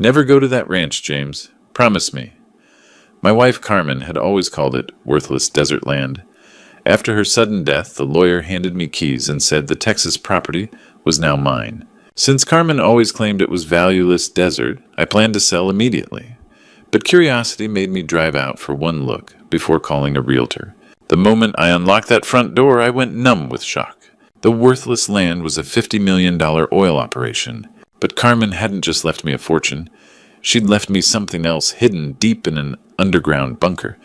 Never go to that ranch, James. Promise me. My wife Carmen had always called it worthless desert land. After her sudden death, the lawyer handed me keys and said the Texas property was now mine. Since Carmen always claimed it was valueless desert, I planned to sell immediately. But curiosity made me drive out for one look before calling a realtor. The moment I unlocked that front door, I went numb with shock. The worthless land was a $50 million oil operation. But Carmen hadn't just left me a fortune. She'd left me something else hidden deep in an underground bunker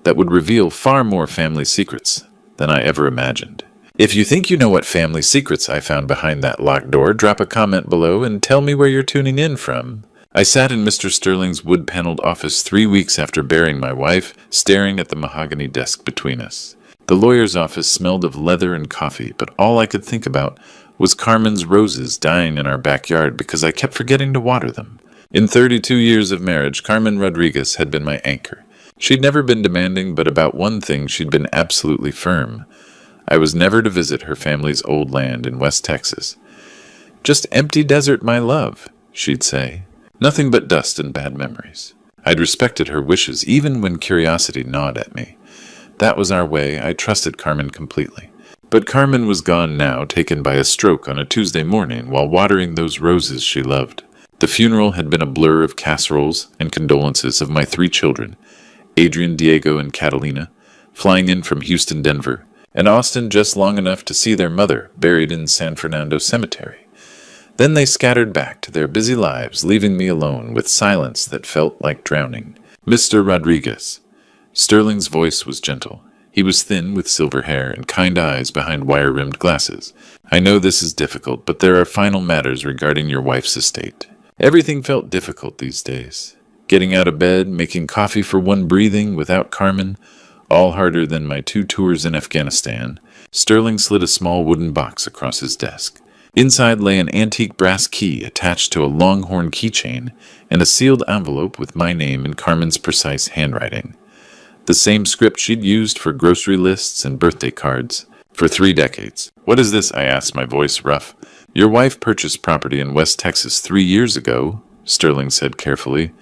that would reveal far more family secrets than I ever imagined. If you think you know what family secrets I found behind that locked door, drop a comment below and tell me where you're tuning in from. I sat in Mr. Sterling's wood-paneled office 3 weeks after burying my wife, staring at the mahogany desk between us. The lawyer's office smelled of leather and coffee, but all I could think about was Carmen's roses dying in our backyard because I kept forgetting to water them. In 32 years of marriage, Carmen Rodriguez had been my anchor. She'd never been demanding, but about one thing she'd been absolutely firm. I was never to visit her family's old land in West Texas. "Just empty desert, my love," she'd say. Nothing but dust and bad memories. I'd respected her wishes, even when curiosity gnawed at me. That was our way. I trusted Carmen completely. But Carmen was gone now, taken by a stroke on a Tuesday morning while watering those roses she loved. The funeral had been a blur of casseroles and condolences of my 3 children, Adrian, Diego, and Catalina, flying in from Houston, Denver, and Austin just long enough to see their mother buried in San Fernando Cemetery. Then they scattered back to their busy lives, leaving me alone with silence that felt like drowning. "Mr. Rodriguez." Sterling's voice was gentle. He was thin with silver hair and kind eyes behind wire-rimmed glasses. "I know this is difficult, but there are final matters regarding your wife's estate." Everything felt difficult these days. Getting out of bed, making coffee for one breathing without Carmen, all harder than my 2 tours in Afghanistan. Sterling slid a small wooden box across his desk. Inside lay an antique brass key attached to a longhorn keychain and a sealed envelope with my name in Carmen's precise handwriting. The same script she'd used for grocery lists and birthday cards for 3 decades. "What is this?" I asked, my voice rough. "Your wife purchased property in West Texas 3 years ago," Sterling said carefully.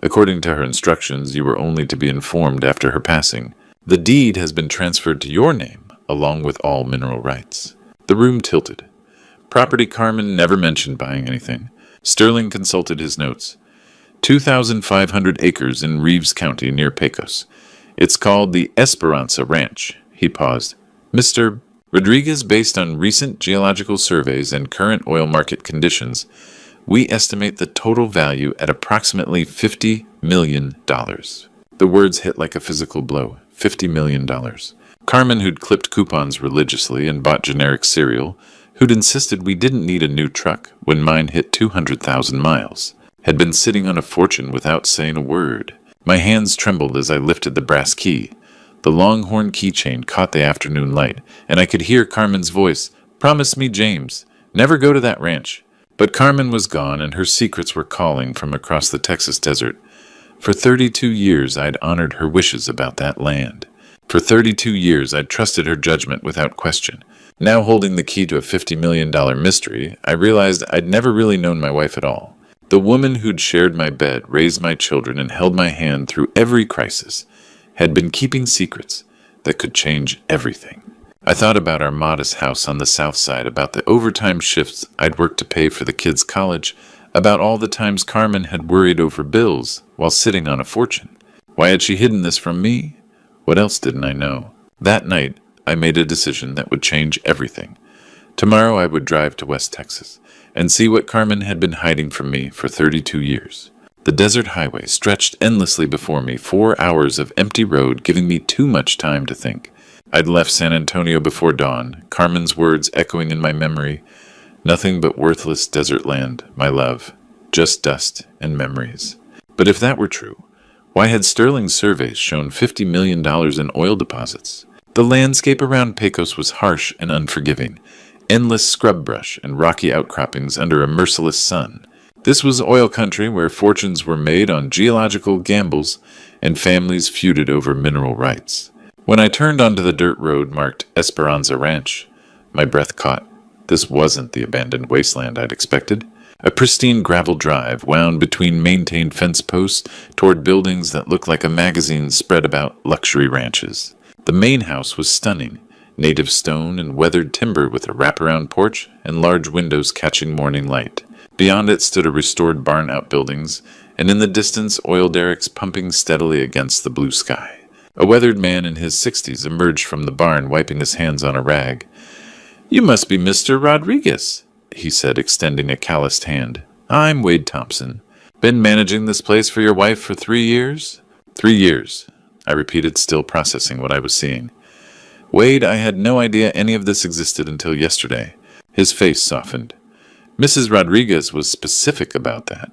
"According to her instructions, you were only to be informed after her passing. The deed has been transferred to your name, along with all mineral rights." The room tilted. Property Carmen never mentioned buying anything. Sterling consulted his notes. 2,500 acres in Reeves County near Pecos. It's called the Esperanza Ranch. He paused. "Mr. Rodriguez, based on recent geological surveys and current oil market conditions, we estimate the total value at approximately $50 million. The words hit like a physical blow. $50 million. Carmen, who'd clipped coupons religiously and bought generic cereal, who'd insisted we didn't need a new truck when mine hit 200,000 miles, had been sitting on a fortune without saying a word. My hands trembled as I lifted the brass key. The longhorn keychain caught the afternoon light, and I could hear Carmen's voice. "Promise me, James, never go to that ranch." But Carmen was gone, and her secrets were calling from across the Texas desert. For 32 years, I'd honored her wishes about that land. For 32 years, I'd trusted her judgment without question. Now holding the key to a $50 million mystery, I realized I'd never really known my wife at all. The woman who'd shared my bed, raised my children, and held my hand through every crisis had been keeping secrets that could change everything. I thought about our modest house on the south side, about the overtime shifts I'd worked to pay for the kids' college, about all the times Carmen had worried over bills while sitting on a fortune. Why had she hidden this from me? What else didn't I know? That night, I made a decision that would change everything. Tomorrow I would drive to West Texas and see what Carmen had been hiding from me for 32 years. The desert highway stretched endlessly before me, 4 hours of empty road giving me too much time to think. I'd left San Antonio before dawn, Carmen's words echoing in my memory. "Nothing but worthless desert land, my love. Just dust and memories." But if that were true, why had Sterling's surveys shown $50 million in oil deposits? The landscape around Pecos was harsh and unforgiving. Endless scrub brush and rocky outcroppings under a merciless sun. This was oil country where fortunes were made on geological gambles and families feuded over mineral rights. When I turned onto the dirt road marked Esperanza Ranch, my breath caught. This wasn't the abandoned wasteland I'd expected. A pristine gravel drive wound between maintained fence posts toward buildings that looked like a magazine spread about luxury ranches. The main house was stunning, native stone and weathered timber with a wraparound porch and large windows catching morning light. Beyond it stood a restored barn outbuildings, and in the distance oil derricks pumping steadily against the blue sky. A weathered man in his 60s emerged from the barn, wiping his hands on a rag. "You must be Mr. Rodriguez," he said, extending a calloused hand. "I'm Wade Thompson. Been managing this place for your wife for 3 years?" "3 years," I repeated, still processing what I was seeing. "Wade, I had no idea any of this existed until yesterday." His face softened. "Mrs. Rodriguez was specific about that.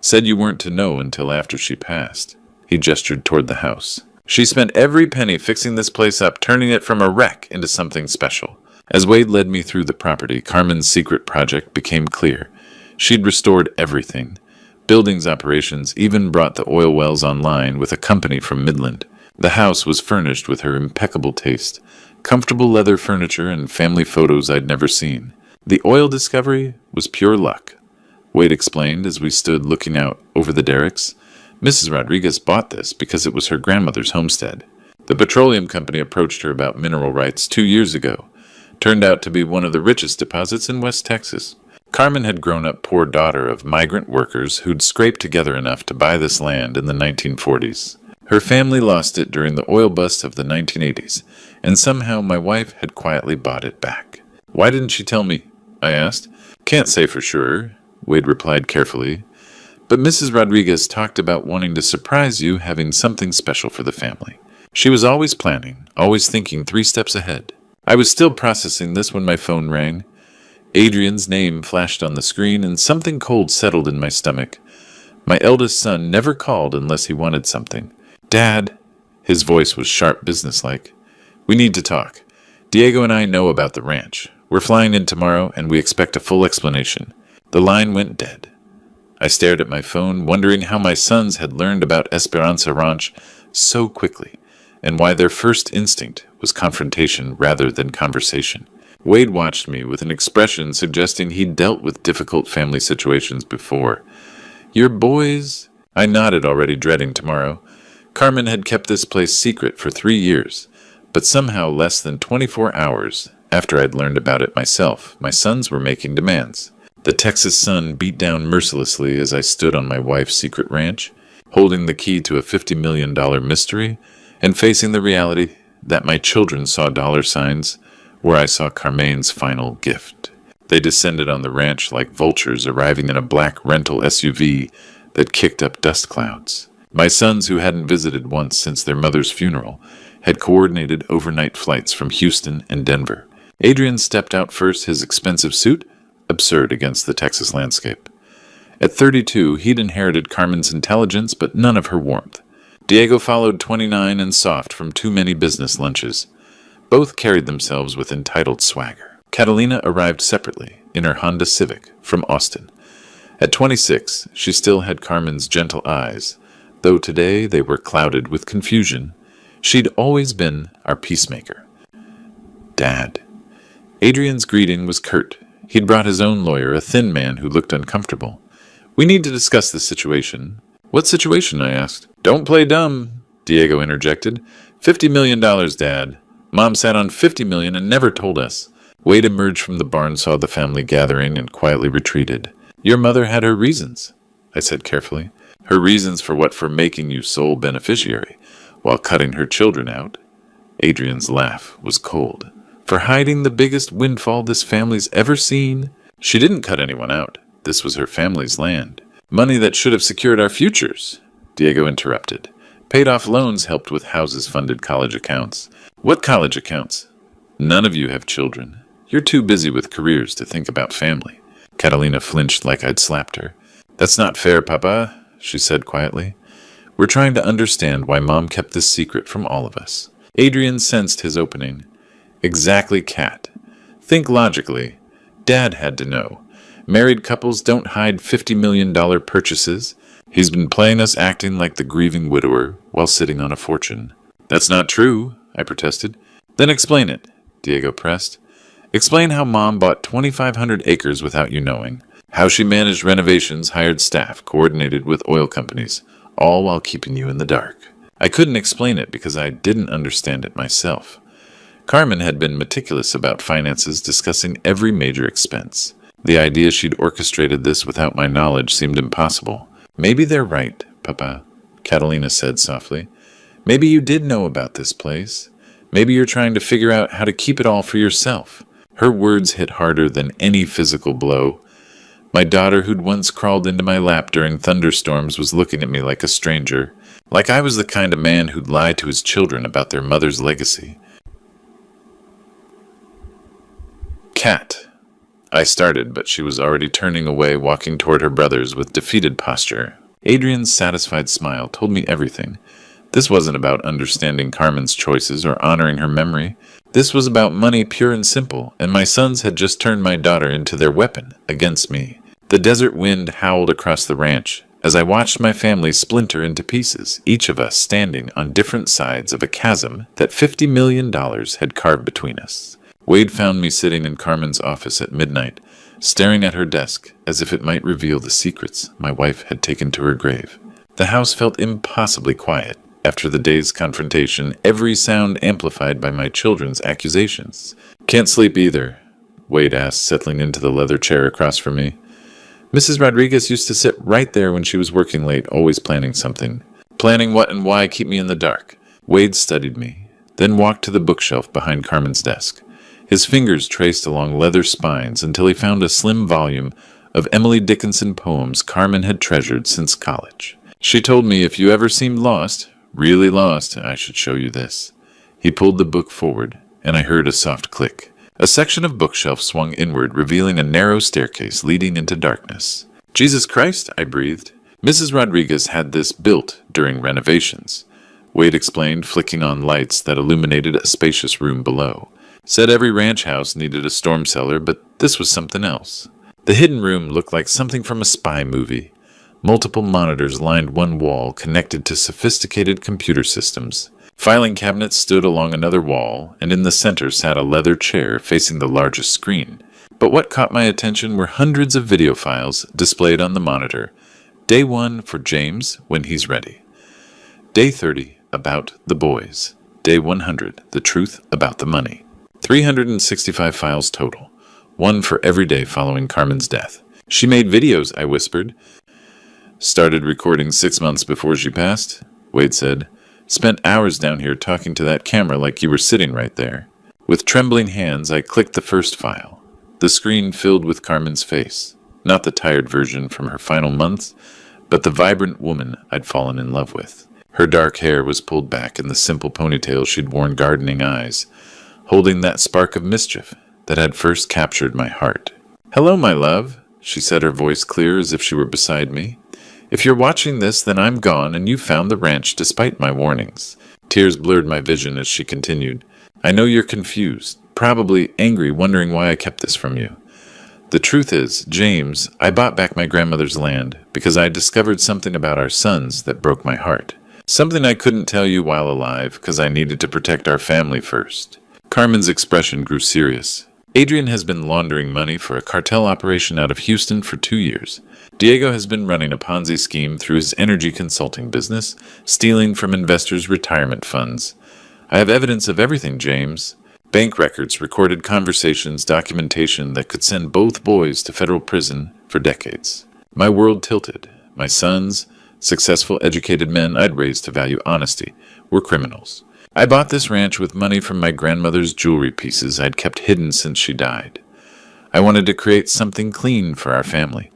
Said you weren't to know until after she passed." He gestured toward the house. "She spent every penny fixing this place up, turning it from a wreck into something special." As Wade led me through the property, Carmen's secret project became clear. She'd restored everything. Buildings operations even brought the oil wells online with a company from Midland. The house was furnished with her impeccable taste. Comfortable leather furniture and family photos I'd never seen. The oil discovery was pure luck, Wade explained as we stood looking out over the derricks. Mrs. Rodriguez bought this because it was her grandmother's homestead. The petroleum company approached her about mineral rights 2 years ago. Turned out to be one of the richest deposits in West Texas. Carmen had grown up poor daughter of migrant workers who'd scraped together enough to buy this land in the 1940s. Her family lost it during the oil bust of the 1980s, and somehow my wife had quietly bought it back. "Why didn't she tell me?" I asked. "Can't say for sure," Wade replied carefully. "But Mrs. Rodriguez talked about wanting to surprise you, having something special for the family. She was always planning, always thinking 3 steps ahead." I was still processing this when my phone rang. Adrian's name flashed on the screen, and something cold settled in my stomach. My eldest son never called unless he wanted something. "Dad," his voice was sharp, businesslike. "We need to talk. Diego and I know about the ranch. We're flying in tomorrow, and we expect a full explanation." The line went dead. I stared at my phone, wondering how my sons had learned about Esperanza Ranch so quickly, and why their first instinct was confrontation rather than conversation. Wade watched me with an expression suggesting he'd dealt with difficult family situations before. "Your boys?" I nodded, already dreading tomorrow. Carmen had kept this place secret for 3 years, but somehow less than 24 hours after I'd learned about it myself, my sons were making demands. The Texas sun beat down mercilessly as I stood on my wife's secret ranch, holding the key to a $50 million mystery, and facing the reality that my children saw dollar signs where I saw Carmen's final gift. They descended on the ranch like vultures arriving in a black rental SUV that kicked up dust clouds. My sons, who hadn't visited once since their mother's funeral, had coordinated overnight flights from Houston and Denver. Adrian stepped out first, his expensive suit absurd against the Texas landscape. At 32, he'd inherited Carmen's intelligence, but none of her warmth. Diego followed, 29 and soft from too many business lunches. Both carried themselves with entitled swagger. Catalina arrived separately, in her Honda Civic, from Austin. At 26, she still had Carmen's gentle eyes, though today they were clouded with confusion. She'd always been our peacemaker. "Dad." Adrian's greeting was curt. He'd brought his own lawyer, a thin man who looked uncomfortable. "We need to discuss this situation." "What situation?" I asked. "Don't play dumb," Diego interjected. $50 million, Dad. Mom sat on $50 million and never told us. Wade emerged from the barn, saw the family gathering, and quietly retreated. "Your mother had her reasons," I said carefully. "Her reasons for what? For making you sole beneficiary, while cutting her children out?" Adrian's laugh was cold. "For hiding the biggest windfall this family's ever seen?" "She didn't cut anyone out. This was her family's land. Money that should have secured our futures," Diego interrupted. "Paid off loans, helped with houses, funded college accounts." "What college accounts?" "None of you have children. You're too busy with careers to think about family." Catalina flinched like I'd slapped her. "That's not fair, Papa," she said quietly. "We're trying to understand why Mom kept this secret from all of us." Adrian sensed his opening. "Exactly, Cat. Think logically. Dad had to know. Married couples don't hide $50 million purchases. He's been playing us acting like the grieving widower while sitting on a fortune." "That's not true," I protested. "Then explain it," Diego pressed. "Explain how Mom bought 2,500 acres without you knowing. How she managed renovations, hired staff, coordinated with oil companies, all while keeping you in the dark. I couldn't explain it because I didn't understand it myself. Carmen had been meticulous about finances, discussing every major expense. The idea she'd orchestrated this without my knowledge seemed impossible. Maybe they're right, Papa, Catalina said softly. Maybe you did know about this place. Maybe you're trying to figure out how to keep it all for yourself. Her words hit harder than any physical blow. My daughter, who'd once crawled into my lap during thunderstorms, was looking at me like a stranger, like I was the kind of man who'd lie to his children about their mother's legacy. Cat. I started, but she was already turning away, walking toward her brothers with defeated posture. Adrian's satisfied smile told me everything. This wasn't about understanding Carmen's choices or honoring her memory. This was about money, pure and simple, and my sons had just turned my daughter into their weapon against me. The desert wind howled across the ranch as I watched my family splinter into pieces, each of us standing on different sides of a chasm that $50 million had carved between us. Wade found me sitting in Carmen's office at midnight, staring at her desk as if it might reveal the secrets my wife had taken to her grave. The house felt impossibly quiet. After the day's confrontation, every sound amplified by my children's accusations. Can't sleep either, Wade asked, settling into the leather chair across from me. Mrs. Rodriguez used to sit right there when she was working late, always planning something. Planning what and why keep me in the dark. Wade studied me, then walked to the bookshelf behind Carmen's desk. His fingers traced along leather spines until he found a slim volume of Emily Dickinson poems Carmen had treasured since college. She told me if you ever seemed lost, really lost, I should show you this. He pulled the book forward, and I heard a soft click. A section of bookshelf swung inward, revealing a narrow staircase leading into darkness. Jesus Christ, I breathed. Mrs. Rodriguez had this built during renovations. Wade explained, flicking on lights that illuminated a spacious room below. Said every ranch house needed a storm cellar, but this was something else. The hidden room looked like something from a spy movie. Multiple monitors lined one wall, connected to sophisticated computer systems. Filing cabinets stood along another wall, and in the center sat a leather chair facing the largest screen. But what caught my attention were hundreds of video files displayed on the monitor. Day 1 for James, when he's ready. Day 30, about the boys. Day 100, the truth about the money. 365 files total, one for every day following Carmen's death. She made videos, I whispered. Started recording 6 months before she passed, Wade said. Spent hours down here talking to that camera like you were sitting right there. With trembling hands, I clicked the first file. The screen filled with Carmen's face. Not the tired version from her final months, but the vibrant woman I'd fallen in love with. Her dark hair was pulled back in the simple ponytail she'd worn, gardening eyes, holding that spark of mischief that had first captured my heart. Hello, my love, she said, her voice clear as if she were beside me. If you're watching this, then I'm gone, and you found the ranch despite my warnings. Tears blurred my vision as she continued. I know you're confused, probably angry, wondering why I kept this from you. The truth is, James, I bought back my grandmother's land because I discovered something about our sons that broke my heart. Something I couldn't tell you while alive because I needed to protect our family first. Carmen's expression grew serious. Adrian has been laundering money for a cartel operation out of Houston for 2 years. Diego has been running a Ponzi scheme through his energy consulting business, stealing from investors' retirement funds. I have evidence of everything, James. Bank records, recorded conversations, documentation that could send both boys to federal prison for decades. My world tilted. My sons, successful, educated men I'd raised to value honesty, were criminals. I bought this ranch with money from my grandmother's jewelry pieces I'd kept hidden since she died. I wanted to create something clean for our family,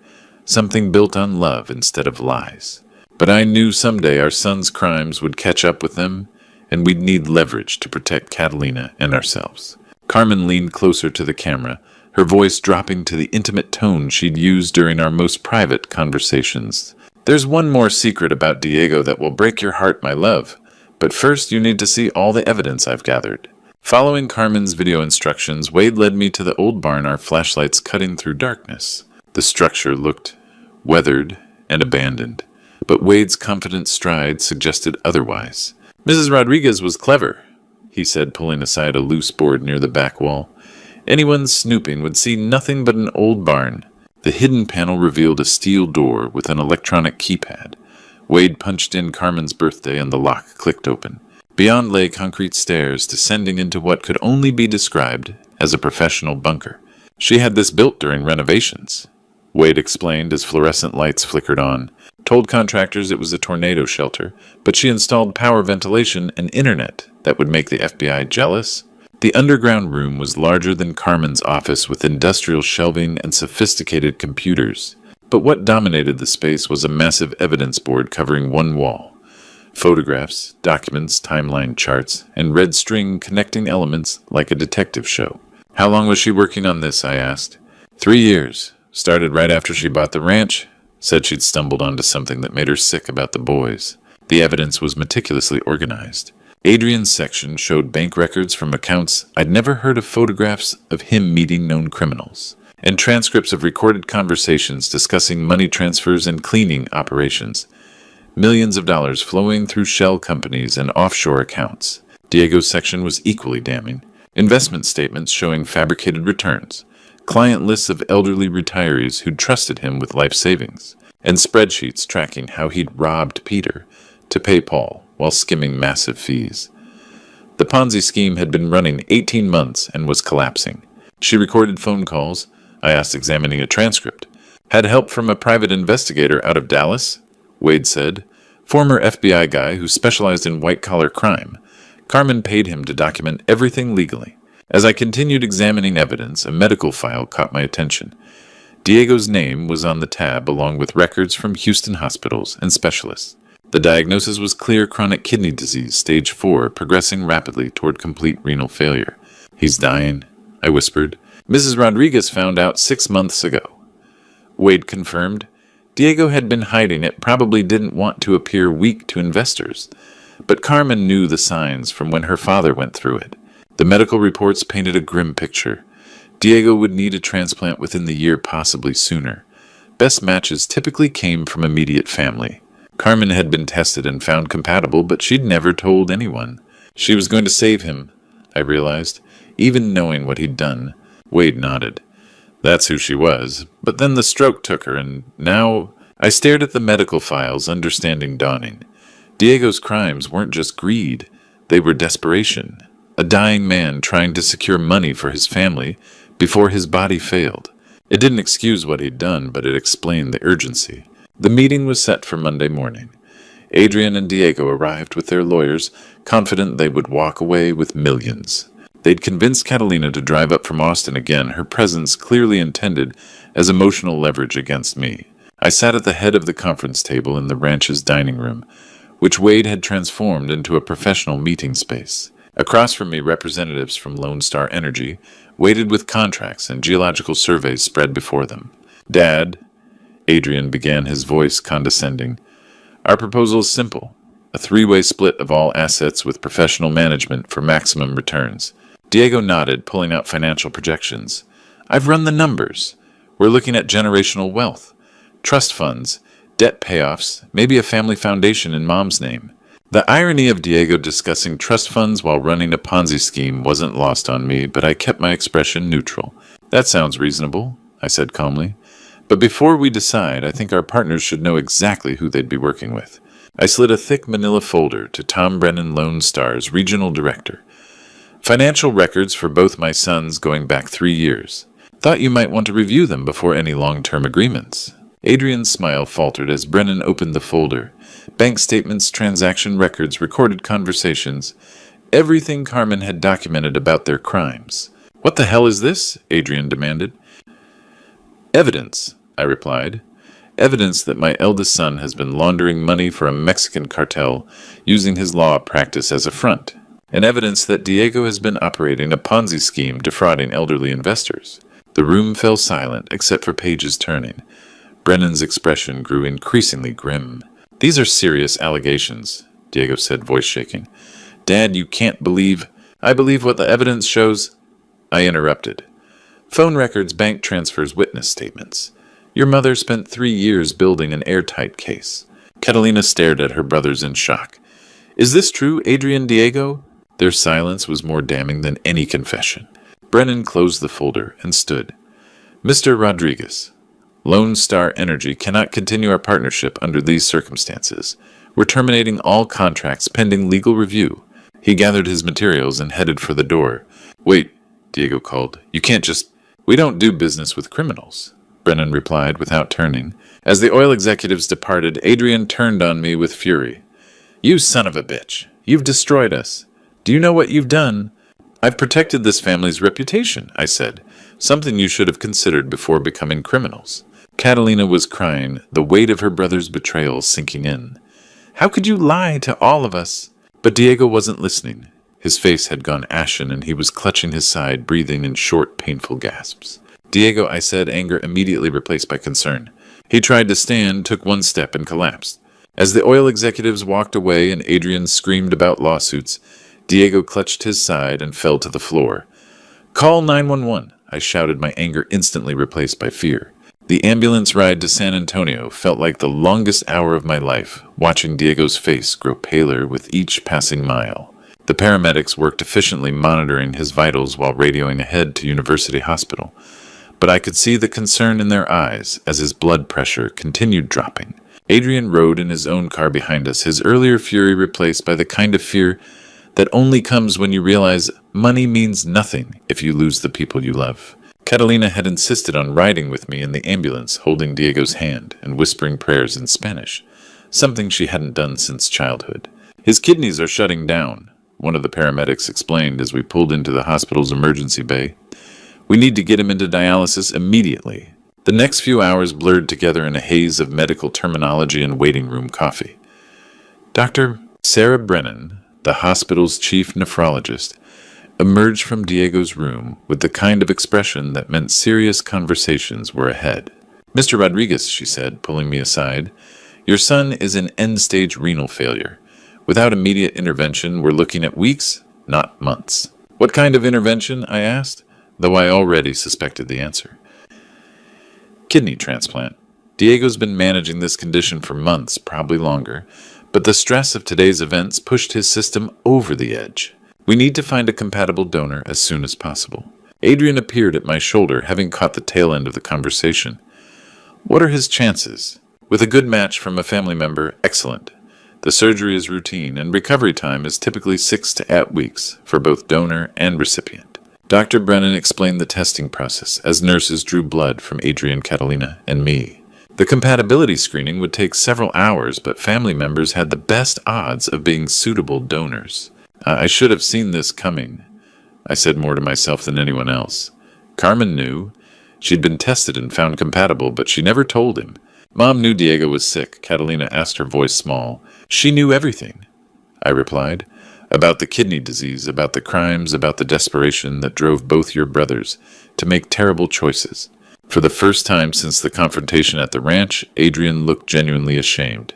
something built on love instead of lies. But I knew someday our sons' crimes would catch up with them, and we'd need leverage to protect Catalina and ourselves. Carmen leaned closer to the camera, her voice dropping to the intimate tone she'd used during our most private conversations. There's one more secret about Diego that will break your heart, my love. But first, you need to see all the evidence I've gathered. Following Carmen's video instructions, Wade led me to the old barn, our flashlights cutting through darkness. The structure looked weathered and abandoned, but Wade's confident stride suggested otherwise. Mrs. Rodriguez was clever, he said, pulling aside a loose board near the back wall. Anyone snooping would see nothing but an old barn. The hidden panel revealed a steel door with an electronic keypad. Wade punched in Carmen's birthday and the lock clicked open. Beyond lay concrete stairs descending into what could only be described as a professional bunker. She had this built during renovations, Wade explained as fluorescent lights flickered on. Told contractors it was a tornado shelter, but she installed power ventilation and internet that would make the FBI jealous. The underground room was larger than Carmen's office with industrial shelving and sophisticated computers. But what dominated the space was a massive evidence board covering one wall. Photographs, documents, timeline charts, and red string connecting elements like a detective show. How long was she working on this, I asked. 3 years. Started right after she bought the ranch. Said she'd stumbled onto something that made her sick about the boys. The evidence was meticulously organized. Adrian's section showed bank records from accounts I'd never heard of, photographs of him meeting known criminals, and transcripts of recorded conversations discussing money transfers and cleaning operations. Millions of dollars flowing through shell companies and offshore accounts. Diego's section was equally damning. Investment statements showing fabricated returns, client lists of elderly retirees who'd trusted him with life savings, and spreadsheets tracking how he'd robbed Peter to pay Paul while skimming massive fees. The Ponzi scheme had been running 18 months and was collapsing. She recorded phone calls, I asked, examining a transcript. Had help from a private investigator out of Dallas, Wade said. Former FBI guy who specialized in white-collar crime. Carmen paid him to document everything legally. As I continued examining evidence, a medical file caught my attention. Diego's name was on the tab along with records from Houston hospitals and specialists. The diagnosis was clear: chronic kidney disease, stage 4, progressing rapidly toward complete renal failure. He's dying, I whispered. Mrs. Rodriguez found out 6 months ago. Wade confirmed. Diego had been hiding it, probably didn't want to appear weak to investors. But Carmen knew the signs from when her father went through it. The medical reports painted a grim picture. Diego would need a transplant within the year, possibly sooner. Best matches typically came from immediate family. Carmen had been tested and found compatible, but she'd never told anyone. She was going to save him, I realized, even knowing what he'd done. Wade nodded. That's who she was. But then the stroke took her, and now I stared at the medical files, understanding dawning. Diego's crimes weren't just greed. They were desperation. A dying man trying to secure money for his family before his body failed. It didn't excuse what he'd done, but it explained the urgency. The meeting was set for Monday morning. Adrian and Diego arrived with their lawyers, confident they would walk away with millions. They'd convinced Catalina to drive up from Austin again, her presence clearly intended as emotional leverage against me. I sat at the head of the conference table in the ranch's dining room, which Wade had transformed into a professional meeting space. Across from me, representatives from Lone Star Energy waited with contracts and geological surveys spread before them. Dad, Adrian began, his voice condescending. Our proposal is simple. A 3-way split of all assets with professional management for maximum returns. Diego nodded, pulling out financial projections. I've run the numbers. We're looking at generational wealth, trust funds, debt payoffs, maybe a family foundation in Mom's name. The irony of Diego discussing trust funds while running a Ponzi scheme wasn't lost on me, but I kept my expression neutral. That sounds reasonable, I said calmly. But before we decide, I think our partners should know exactly who they'd be working with. I slid a thick manila folder to Tom Brennan, Lone Star's regional director. Financial records for both my sons going back 3 years. Thought you might want to review them before any long-term agreements. Adrian's smile faltered as Brennan opened the folder. Bank statements, transaction records, recorded conversations. Everything Carmen had documented about their crimes. What the hell is this? Adrian demanded. Evidence, I replied. Evidence that my eldest son has been laundering money for a Mexican cartel using his law practice as a front. And evidence that Diego has been operating a Ponzi scheme defrauding elderly investors. The room fell silent except for pages turning. Brennan's expression grew increasingly grim. These are serious allegations, Diego said, voice shaking. Dad, you can't believe... I believe what the evidence shows... I interrupted. Phone records, bank transfers, witness statements. Your mother spent 3 years building an airtight case. Catalina stared at her brothers in shock. Is this true, Adrian, Diego? Their silence was more damning than any confession. Brennan closed the folder and stood. Mr. Rodriguez, Lone Star Energy cannot continue our partnership under these circumstances. We're terminating all contracts pending legal review. He gathered his materials and headed for the door. Wait, Diego called. You can't just... We don't do business with criminals, Brennan replied without turning. As the oil executives departed, Adrian turned on me with fury. You son of a bitch. You've destroyed us. Do you know what you've done? I've protected this family's reputation, I said. Something you should have considered before becoming criminals. Catalina was crying, the weight of her brother's betrayal sinking in. How could you lie to all of us? But Diego wasn't listening. His face had gone ashen, and he was clutching his side, breathing in short, painful gasps. Diego, I said, anger immediately replaced by concern. He tried to stand, took one step, and collapsed. As the oil executives walked away and Adrian screamed about lawsuits, Diego clutched his side and fell to the floor. Call 911, I shouted, my anger instantly replaced by fear. The ambulance ride to San Antonio felt like the longest hour of my life, watching Diego's face grow paler with each passing mile. The paramedics worked efficiently monitoring his vitals while radioing ahead to University Hospital, but I could see the concern in their eyes as his blood pressure continued dropping. Adrian rode in his own car behind us, his earlier fury replaced by the kind of fear that only comes when you realize money means nothing if you lose the people you love. Catalina had insisted on riding with me in the ambulance, holding Diego's hand and whispering prayers in Spanish, something she hadn't done since childhood. His kidneys are shutting down, one of the paramedics explained as we pulled into the hospital's emergency bay. We need to get him into dialysis immediately. The next few hours blurred together in a haze of medical terminology and waiting room coffee. Dr. Sarah Brennan, the hospital's chief nephrologist, emerged from Diego's room with the kind of expression that meant serious conversations were ahead. Mr. Rodriguez, she said, pulling me aside, your son is in end-stage renal failure. Without immediate intervention, we're looking at weeks, not months. What kind of intervention? I asked, though I already suspected the answer. Kidney transplant. Diego's been managing this condition for months, probably longer, but the stress of today's events pushed his system over the edge. We need to find a compatible donor as soon as possible. Adrian appeared at my shoulder, having caught the tail end of the conversation. What are his chances? With a good match from a family member, excellent. The surgery is routine, and recovery time is typically 6 to 8 weeks for both donor and recipient. Dr. Brennan explained the testing process as nurses drew blood from Adrian, Catalina, and me. The compatibility screening would take several hours, but family members had the best odds of being suitable donors. I should have seen this coming, I said more to myself than anyone else. Carmen knew. She'd been tested and found compatible, but she never told him. Mom knew Diego was sick, Catalina asked, her voice small. She knew everything, I replied, about the kidney disease, about the crimes, about the desperation that drove both your brothers to make terrible choices. For the first time since the confrontation at the ranch, Adrian looked genuinely ashamed.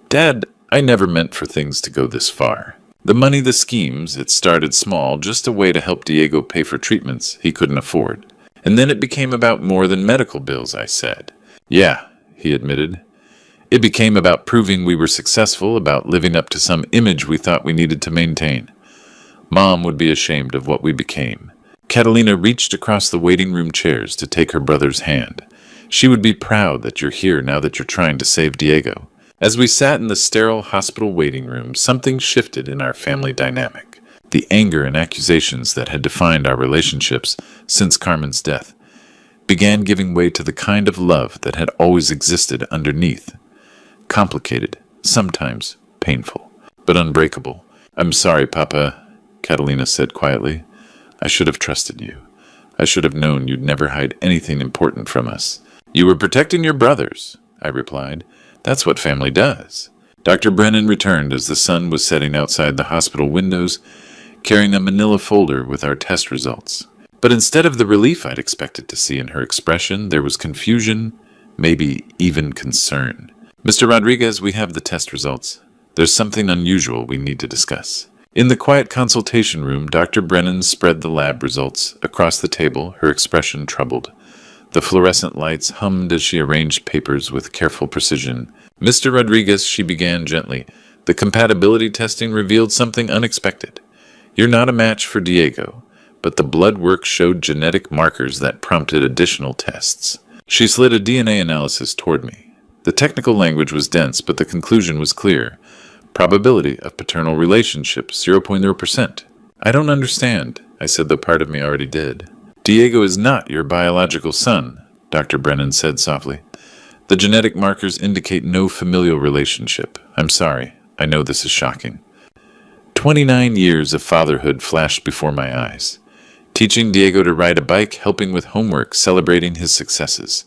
Dad, I never meant for things to go this far. The money, the schemes, it started small, just a way to help Diego pay for treatments he couldn't afford. And then it became about more than medical bills, I said. Yeah, he admitted. It became about proving we were successful, about living up to some image we thought we needed to maintain. Mom would be ashamed of what we became. Catalina reached across the waiting room chairs to take her brother's hand. She would be proud that you're here now that you're trying to save Diego. As we sat in the sterile hospital waiting room, something shifted in our family dynamic. The anger and accusations that had defined our relationships since Carmen's death began giving way to the kind of love that had always existed underneath. Complicated, sometimes painful, but unbreakable. I'm sorry, Papa, Catalina said quietly. I should have trusted you. I should have known you'd never hide anything important from us. You were protecting your brothers, I replied. That's what family does. Dr. Brennan returned as the sun was setting outside the hospital windows, carrying a manila folder with our test results. But instead of the relief I'd expected to see in her expression, there was confusion, maybe even concern. Mr. Rodriguez, we have the test results. There's something unusual we need to discuss. In the quiet consultation room, Dr. Brennan spread the lab results across the table, her expression troubled. The fluorescent lights hummed as she arranged papers with careful precision. Mr. Rodriguez, she began gently, the compatibility testing revealed something unexpected. You're not a match for Diego, but the blood work showed genetic markers that prompted additional tests. She slid a DNA analysis toward me. The technical language was dense, but the conclusion was clear. Probability of paternal relationship, 0.0%. I don't understand, I said, though part of me already did. Diego is not your biological son, Dr. Brennan said softly. The genetic markers indicate no familial relationship. I'm sorry. I know this is shocking. 29 years of fatherhood flashed before my eyes. Teaching Diego to ride a bike, helping with homework, celebrating his successes.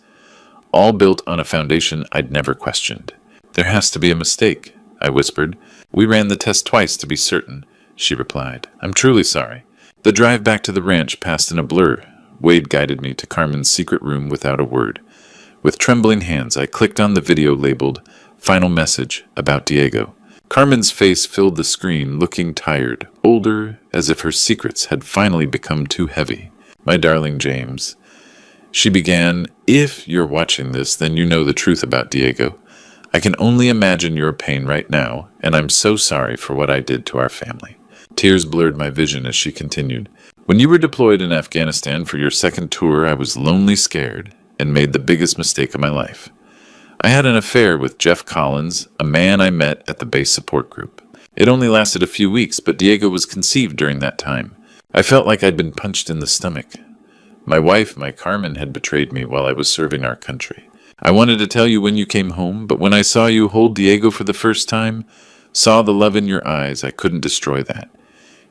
All built on a foundation I'd never questioned. There has to be a mistake, I whispered. We ran the test twice to be certain, she replied. I'm truly sorry. The drive back to the ranch passed in a blur. Wade guided me to Carmen's secret room without a word. With trembling hands, I clicked on the video labeled Final Message about Diego. Carmen's face filled the screen, looking tired, older, as if her secrets had finally become too heavy. My darling James. She began, if you're watching this, then you know the truth about Diego. I can only imagine your pain right now, and I'm so sorry for what I did to our family. Tears blurred my vision as she continued. When you were deployed in Afghanistan for your second tour, I was lonely, scared, and made the biggest mistake of my life. I had an affair with Jeff Collins, a man I met at the base support group. It only lasted a few weeks, but Diego was conceived during that time. I felt like I'd been punched in the stomach. My wife, my Carmen, had betrayed me while I was serving our country. I wanted to tell you when you came home, but when I saw you hold Diego for the first time, saw the love in your eyes, I couldn't destroy that.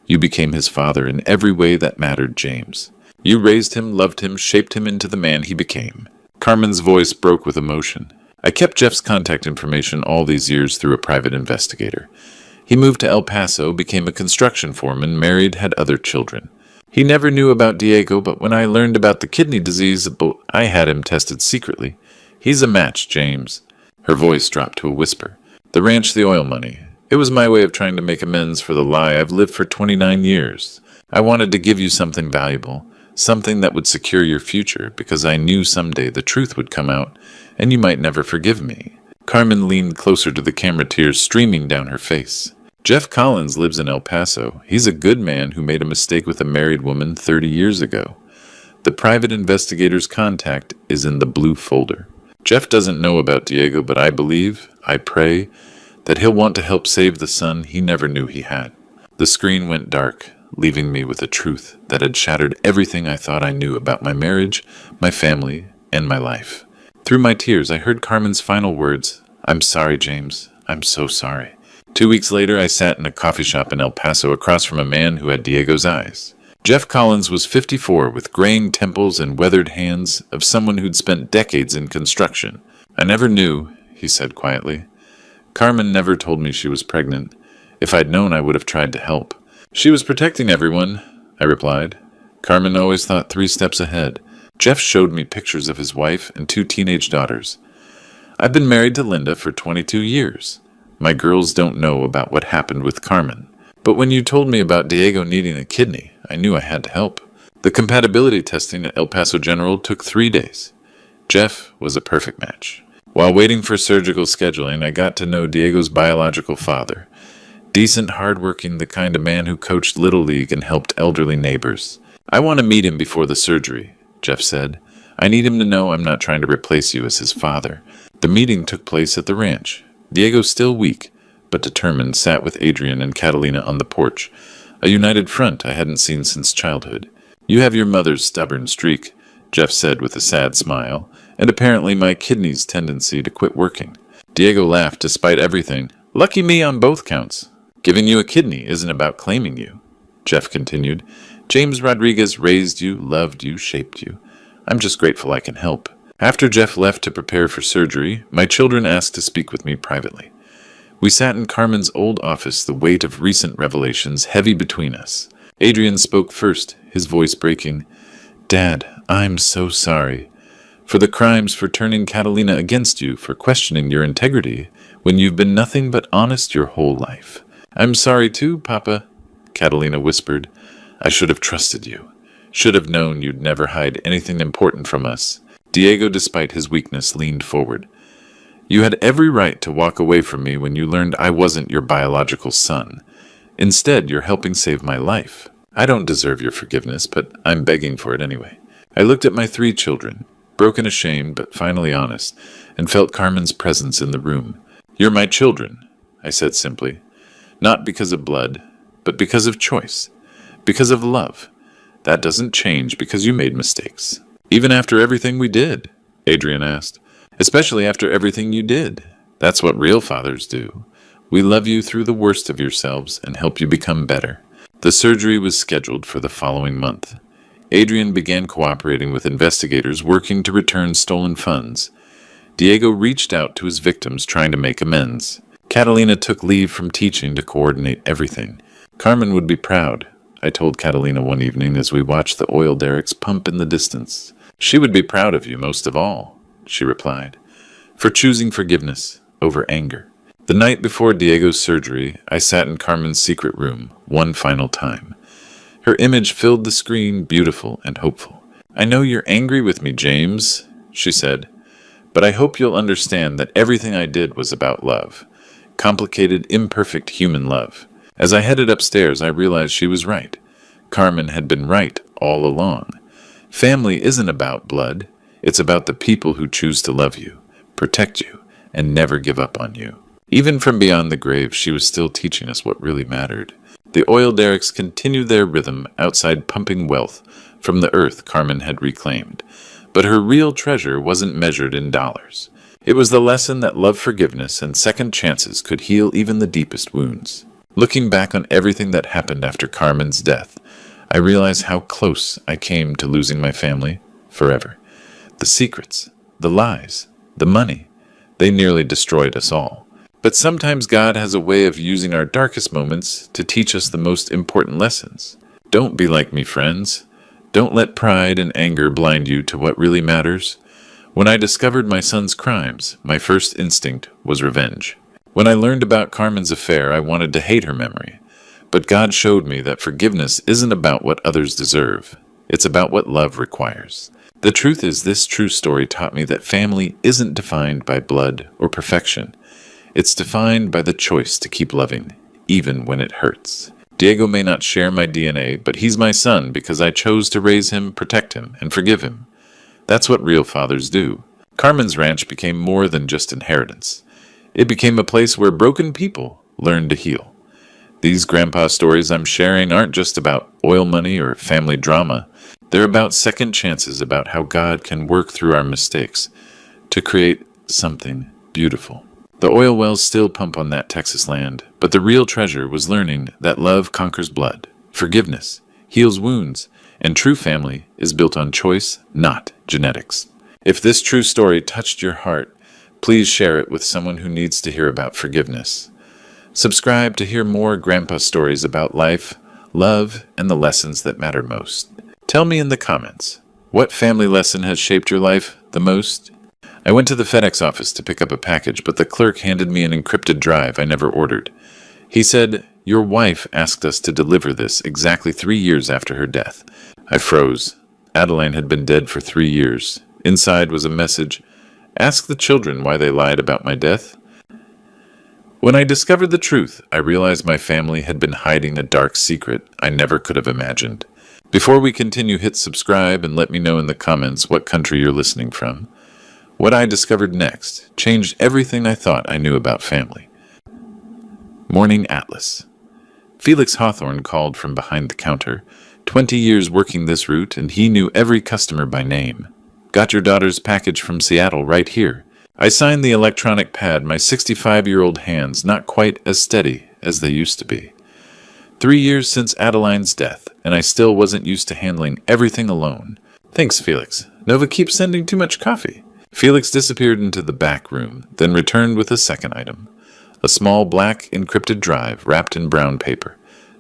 You became his father in every way that mattered, James. You raised him, loved him, shaped him into the man he became. Carmen's voice broke with emotion. I kept Jeff's contact information all these years through a private investigator. He moved to El Paso, became a construction foreman, married, had other children. He never knew about Diego, but when I learned about the kidney disease, I had him tested secretly. He's a match, James. Her voice dropped to a whisper. The ranch, the oil money. It was my way of trying to make amends for the lie I've lived for 29 years. I wanted to give you something valuable, something that would secure your future, because I knew someday the truth would come out, and you might never forgive me. Carmen leaned closer to the camera, tears streaming down her face. Jeff Collins lives in El Paso. He's a good man who made a mistake with a married woman 30 years ago. The private investigator's contact is in the blue folder. Jeff doesn't know about Diego, but I believe, I pray, that he'll want to help save the son he never knew he had. The screen went dark, leaving me with a truth that had shattered everything I thought I knew about my marriage, my family, and my life. Through my tears, I heard Carmen's final words, I'm sorry, James. I'm so sorry. 2 weeks later, I sat in a coffee shop in El Paso across from a man who had Diego's eyes. Jeff Collins was 54, with graying temples and weathered hands of someone who'd spent decades in construction. I never knew, he said quietly. Carmen never told me she was pregnant. If I'd known, I would have tried to help. She was protecting everyone, I replied. Carmen always thought 3 steps ahead. Jeff showed me pictures of his wife and 2 teenage daughters. I've been married to Linda for 22 years. My girls don't know about what happened with Carmen. But when you told me about Diego needing a kidney, I knew I had to help. The compatibility testing at El Paso General took 3 days. Jeff was a perfect match. While waiting for surgical scheduling, I got to know Diego's biological father. Decent, hardworking, the kind of man who coached Little League and helped elderly neighbors. I want to meet him before the surgery, Jeff said. I need him to know I'm not trying to replace you as his father. The meeting took place at the ranch. Diego, still weak, but determined, sat with Adrian and Catalina on the porch, a united front I hadn't seen since childhood. You have your mother's stubborn streak, Jeff said with a sad smile, and apparently my kidney's tendency to quit working. Diego laughed despite everything. Lucky me on both counts. Giving you a kidney isn't about claiming you, Jeff continued. James Rodriguez raised you, loved you, shaped you. I'm just grateful I can help. After Jeff left to prepare for surgery, my children asked to speak with me privately. We sat in Carmen's old office, the weight of recent revelations heavy between us. Adrian spoke first, his voice breaking. Dad, I'm so sorry. For the crimes, for turning Catalina against you, for questioning your integrity, when you've been nothing but honest your whole life. I'm sorry too, Papa, Catalina whispered. I should have trusted you. Should have known you'd never hide anything important from us. Diego, despite his weakness, leaned forward. You had every right to walk away from me when you learned I wasn't your biological son. Instead, you're helping save my life. I don't deserve your forgiveness, but I'm begging for it anyway. I looked at my 3 children, broken, ashamed, but finally honest, and felt Carmen's presence in the room. "You're my children," I said simply. "Not because of blood, but because of choice. Because of love. That doesn't change because you made mistakes." "Even after everything we did?" Adrian asked. "Especially after everything you did. That's what real fathers do. We love you through the worst of yourselves and help you become better." The surgery was scheduled for the following month. Adrian began cooperating with investigators working to return stolen funds. Diego reached out to his victims trying to make amends. Catalina took leave from teaching to coordinate everything. "Carmen would be proud," I told Catalina one evening as we watched the oil derricks pump in the distance. "She would be proud of you most of all," she replied, "for choosing forgiveness over anger." The night before Diego's surgery, I sat in Carmen's secret room one final time. Her image filled the screen, beautiful and hopeful. "I know you're angry with me, James," she said, "but I hope you'll understand that everything I did was about love. Complicated, imperfect human love." As I headed upstairs, I realized she was right. Carmen had been right all along. Family isn't about blood. It's about the people who choose to love you, protect you, and never give up on you. Even from beyond the grave, she was still teaching us what really mattered. The oil derricks continued their rhythm outside, pumping wealth from the earth Carmen had reclaimed. But her real treasure wasn't measured in dollars. It was the lesson that love, forgiveness, and second chances could heal even the deepest wounds. Looking back on everything that happened after Carmen's death, I realized how close I came to losing my family forever. The secrets, the lies, the money, they nearly destroyed us all. But sometimes God has a way of using our darkest moments to teach us the most important lessons. Don't be like me, friends. Don't let pride and anger blind you to what really matters. When I discovered my son's crimes, my first instinct was revenge. When I learned about Carmen's affair, I wanted to hate her memory. But God showed me that forgiveness isn't about what others deserve. It's about what love requires. The truth is, this true story taught me that family isn't defined by blood or perfection. It's defined by the choice to keep loving, even when it hurts. Diego may not share my DNA, but he's my son because I chose to raise him, protect him, and forgive him. That's what real fathers do. Carmen's ranch became more than just inheritance. It became a place where broken people learn to heal. These grandpa stories I'm sharing aren't just about oil money or family drama. They're about second chances, about how God can work through our mistakes to create something beautiful. The oil wells still pump on that Texas land, but the real treasure was learning that love conquers blood, forgiveness heals wounds, and true family is built on choice, not genetics. If this true story touched your heart, please share it with someone who needs to hear about forgiveness. Subscribe to hear more grandpa stories about life, love, and the lessons that matter most. Tell me in the comments, what family lesson has shaped your life the most? I went to the FedEx office to pick up a package, but the clerk handed me an encrypted drive I never ordered. He said, "Your wife asked us to deliver this exactly 3 years after her death." I froze. Adeline had been dead for 3 years. Inside was a message, "Ask the children why they lied about my death." When I discovered the truth, I realized my family had been hiding a dark secret I never could have imagined. Before we continue, hit subscribe and let me know in the comments what country you're listening from. What I discovered next changed everything I thought I knew about family. Morning Atlas. Felix Hawthorne called from behind the counter. 20 years working this route, and he knew every customer by name. "Got your daughter's package from Seattle right here." I signed the electronic pad, my 65-year-old hands not quite as steady as they used to be. 3 years since Adeline's death, and I still wasn't used to handling everything alone. "Thanks, Felix. Nova keeps sending too much coffee." Felix disappeared into the back room, then returned with a second item. A small black encrypted drive wrapped in brown paper.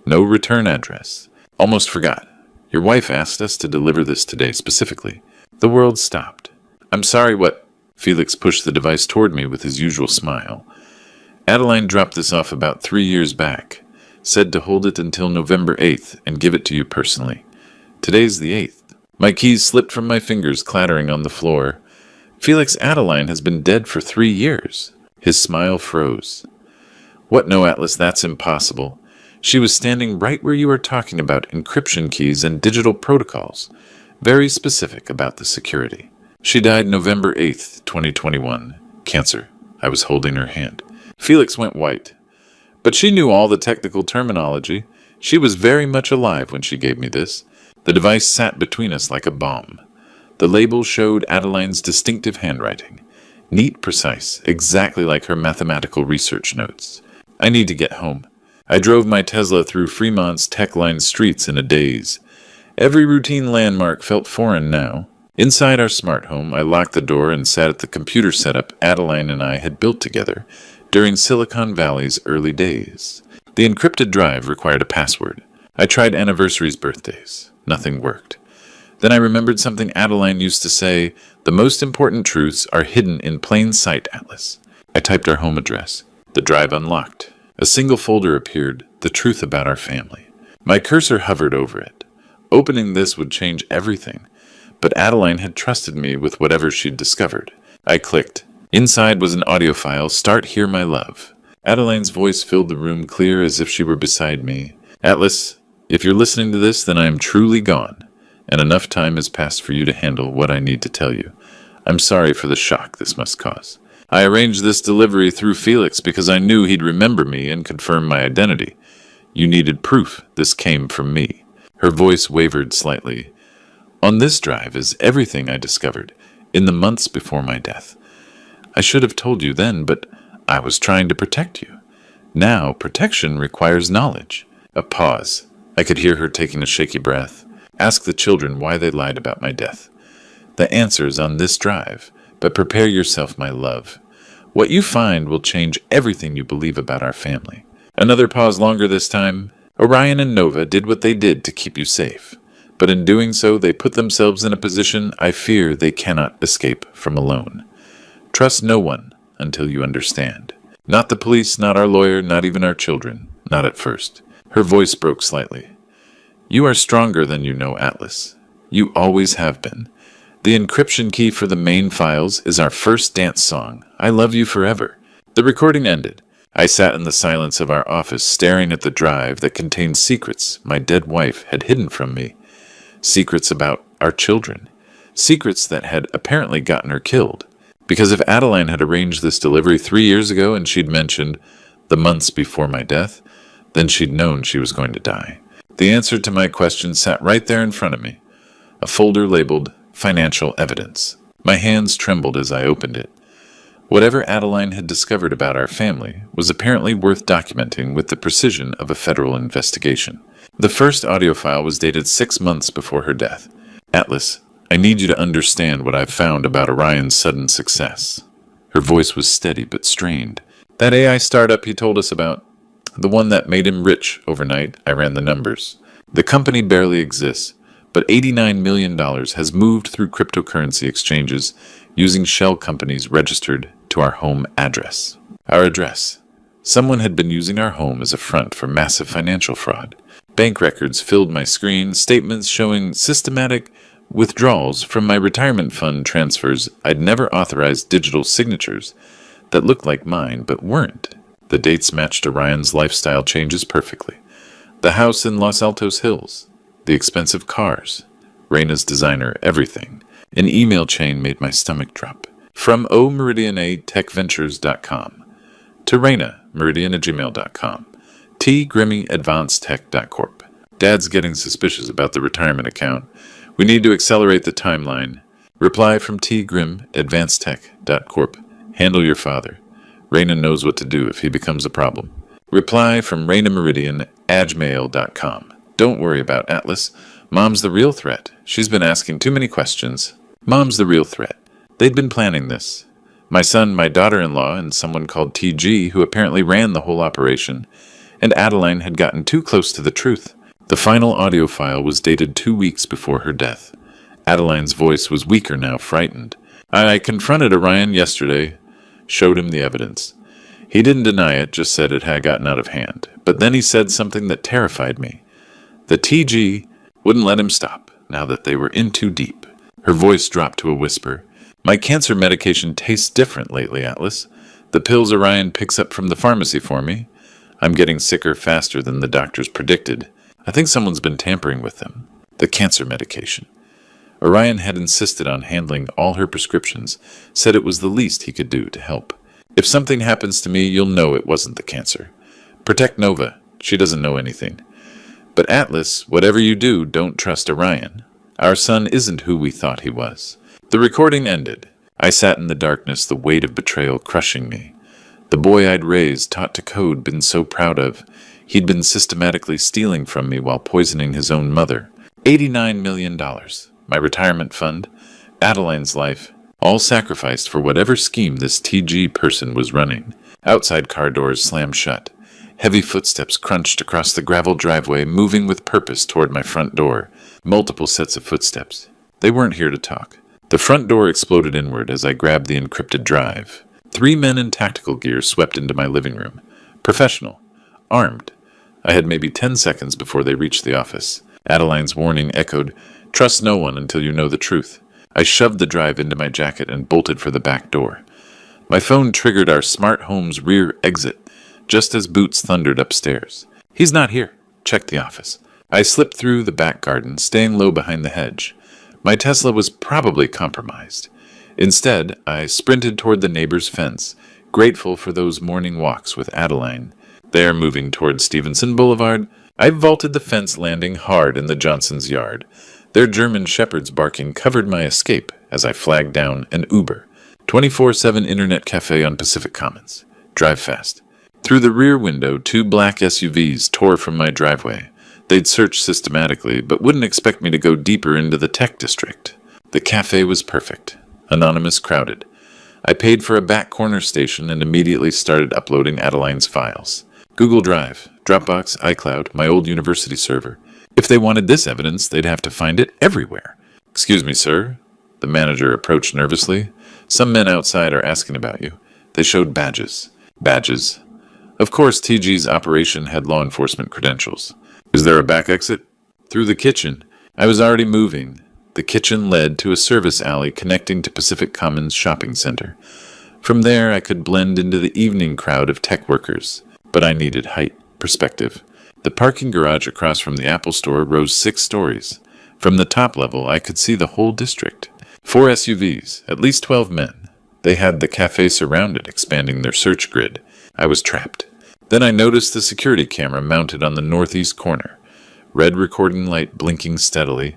No return address. "Almost forgot. Your wife asked us to deliver this today specifically." The world stopped. "I'm sorry, what?" Felix pushed the device toward me with his usual smile. "Adeline dropped this off about 3 years back. Said to hold it until November 8th and give it to you personally. Today's the 8th. My keys slipped from my fingers, clattering on the floor. Felix, Adeline has been dead for 3 years. His smile froze. "What? No, Atlas, that's impossible. She was standing right where you are talking about encryption keys and digital protocols. Very specific about the security." She died November 8th, 2021. Cancer. I was holding her hand. Felix went white. But she knew all the technical terminology. She was very much alive when she gave me this. The device sat between us like a bomb. The label showed Adeline's distinctive handwriting. Neat, precise, exactly like her mathematical research notes. I need to get home. I drove my Tesla through Fremont's tech-lined streets in a daze. Every routine landmark felt foreign now. Inside our smart home, I locked the door and sat at the computer setup Adeline and I had built together during Silicon Valley's early days. The encrypted drive required a password. I tried anniversaries, birthdays. Nothing worked. Then I remembered something Adeline used to say, "The most important truths are hidden in plain sight, Atlas." I typed our home address. The drive unlocked. A single folder appeared, the truth about our family. My cursor hovered over it. Opening this would change everything. But Adeline had trusted me with whatever she'd discovered. I clicked. Inside was an audio file, "Start Here, My Love." Adeline's voice filled the room clear as if she were beside me. "Atlas, if you're listening to this, then I am truly gone, and enough time has passed for you to handle what I need to tell you. I'm sorry for the shock this must cause. I arranged this delivery through Felix because I knew he'd remember me and confirm my identity. You needed proof this came from me." Her voice wavered slightly. "On this drive is everything I discovered in the months before my death. I should have told you then, but I was trying to protect you. Now, protection requires knowledge." A pause. I could hear her taking a shaky breath. "Ask the children why they lied about my death. The answer's on this drive, but prepare yourself, my love. What you find will change everything you believe about our family." Another pause longer this time. "Orion and Nova did what they did to keep you safe. But in doing so, they put themselves in a position I fear they cannot escape from alone. Trust no one until you understand. Not the police, not our lawyer, not even our children. Not at first." Her voice broke slightly. "You are stronger than you know, Atlas. You always have been. The encryption key for the main files is our first dance song, 'I Love You Forever.'" The recording ended. I sat in the silence of our office, staring at the drive that contained secrets my dead wife had hidden from me. Secrets about our children. Secrets that had apparently gotten her killed. Because if Adeline had arranged this delivery 3 years ago and she'd mentioned the months before my death, then she'd known she was going to die. The answer to my question sat right there in front of me. A folder labeled Financial Evidence. My hands trembled as I opened it. Whatever Adeline had discovered about our family was apparently worth documenting with the precision of a federal investigation. The first audio file was dated 6 months before her death. "Atlas, I need you to understand what I've found about Orion's sudden success." Her voice was steady but strained. "That AI startup he told us about, the one that made him rich overnight, I ran the numbers. The company barely exists, but $89 million has moved through cryptocurrency exchanges using shell companies registered to our home address." Our address. Someone had been using our home as a front for massive financial fraud. Bank records filled my screen, statements showing systematic withdrawals from my retirement fund transfers. I'd never authorized digital signatures that looked like mine but weren't. The dates matched Orion's lifestyle changes perfectly. The house in Los Altos Hills, the expensive cars, Raina's designer, everything. An email chain made my stomach drop. From omeridianatechventures.com to Raina, meridian@gmail.com. tgrimmyadvancedtech.corp. Dad's getting suspicious about the retirement account. We need to accelerate the timeline. Reply from tgrimadvancedtech.corp. Handle your father. Raina knows what to do if he becomes a problem. Reply from rainameridian@gmail.com. Don't worry about Atlas. Mom's the real threat. She's been asking too many questions. Mom's the real threat. They'd been planning this. My son, my daughter-in-law, and someone called TG, who apparently ran the whole operation. And Adeline had gotten too close to the truth. The final audio file was dated 2 weeks before her death. Adeline's voice was weaker now, frightened. "I confronted Orion yesterday, showed him the evidence. He didn't deny it, just said it had gotten out of hand. But then he said something that terrified me. The TG wouldn't let him stop, now that they were in too deep." Her voice dropped to a whisper. "My cancer medication tastes different lately, Atlas. The pills Orion picks up from the pharmacy for me. I'm getting sicker faster than the doctors predicted. I think someone's been tampering with them. The cancer medication. Orion had insisted on handling all her prescriptions, said it was the least he could do to help. If something happens to me, you'll know it wasn't the cancer. Protect Nova. She doesn't know anything. But Atlas, whatever you do, don't trust Orion. Our son isn't who we thought he was. The recording ended. I sat in the darkness, the weight of betrayal crushing me. The boy I'd raised, taught to code, been so proud of. He'd been systematically stealing from me while poisoning his own mother. $89 million. My retirement fund. Adeline's life. All sacrificed for whatever scheme this TG person was running. Outside car doors slammed shut. Heavy footsteps crunched across the gravel driveway, moving with purpose toward my front door. Multiple sets of footsteps. They weren't here to talk. The front door exploded inward as I grabbed the encrypted drive. 3 men in tactical gear swept into my living room. Professional. Armed. I had maybe 10 seconds before they reached the office. Adeline's warning echoed, "Trust no one until you know the truth." I shoved the drive into my jacket and bolted for the back door. My phone triggered our smart home's rear exit, just as boots thundered upstairs. "He's not here." Check the office. I slipped through the back garden, staying low behind the hedge. My Tesla was probably compromised. Instead, I sprinted toward the neighbor's fence, grateful for those morning walks with Adeline. There, moving toward Stevenson Boulevard, I vaulted the fence, landing hard in the Johnsons' yard. Their German shepherds barking covered my escape as I flagged down an Uber. 24/7 internet cafe on Pacific Commons. Drive fast. Through the rear window, 2 black SUVs tore from my driveway. They'd searched systematically, but wouldn't expect me to go deeper into the tech district. The cafe was perfect. Anonymous, crowded. I paid for a back corner station and immediately started uploading Adeline's files. Google Drive, Dropbox, iCloud, my old university server. If they wanted this evidence, they'd have to find it everywhere. "Excuse me, sir." The manager approached nervously. "Some men outside are asking about you." They showed badges. Badges. Of course, TG's operation had law enforcement credentials. "Is there a back exit?" "Through the kitchen." I was already moving. The kitchen led to a service alley connecting to Pacific Commons Shopping Center. From there, I could blend into the evening crowd of tech workers. But I needed height, perspective. The parking garage across from the Apple store rose 6 stories. From the top level, I could see the whole district. 4 SUVs, at least 12 men. They had the cafe surrounded, expanding their search grid. I was trapped. Then I noticed the security camera mounted on the northeast corner. Red recording light blinking steadily.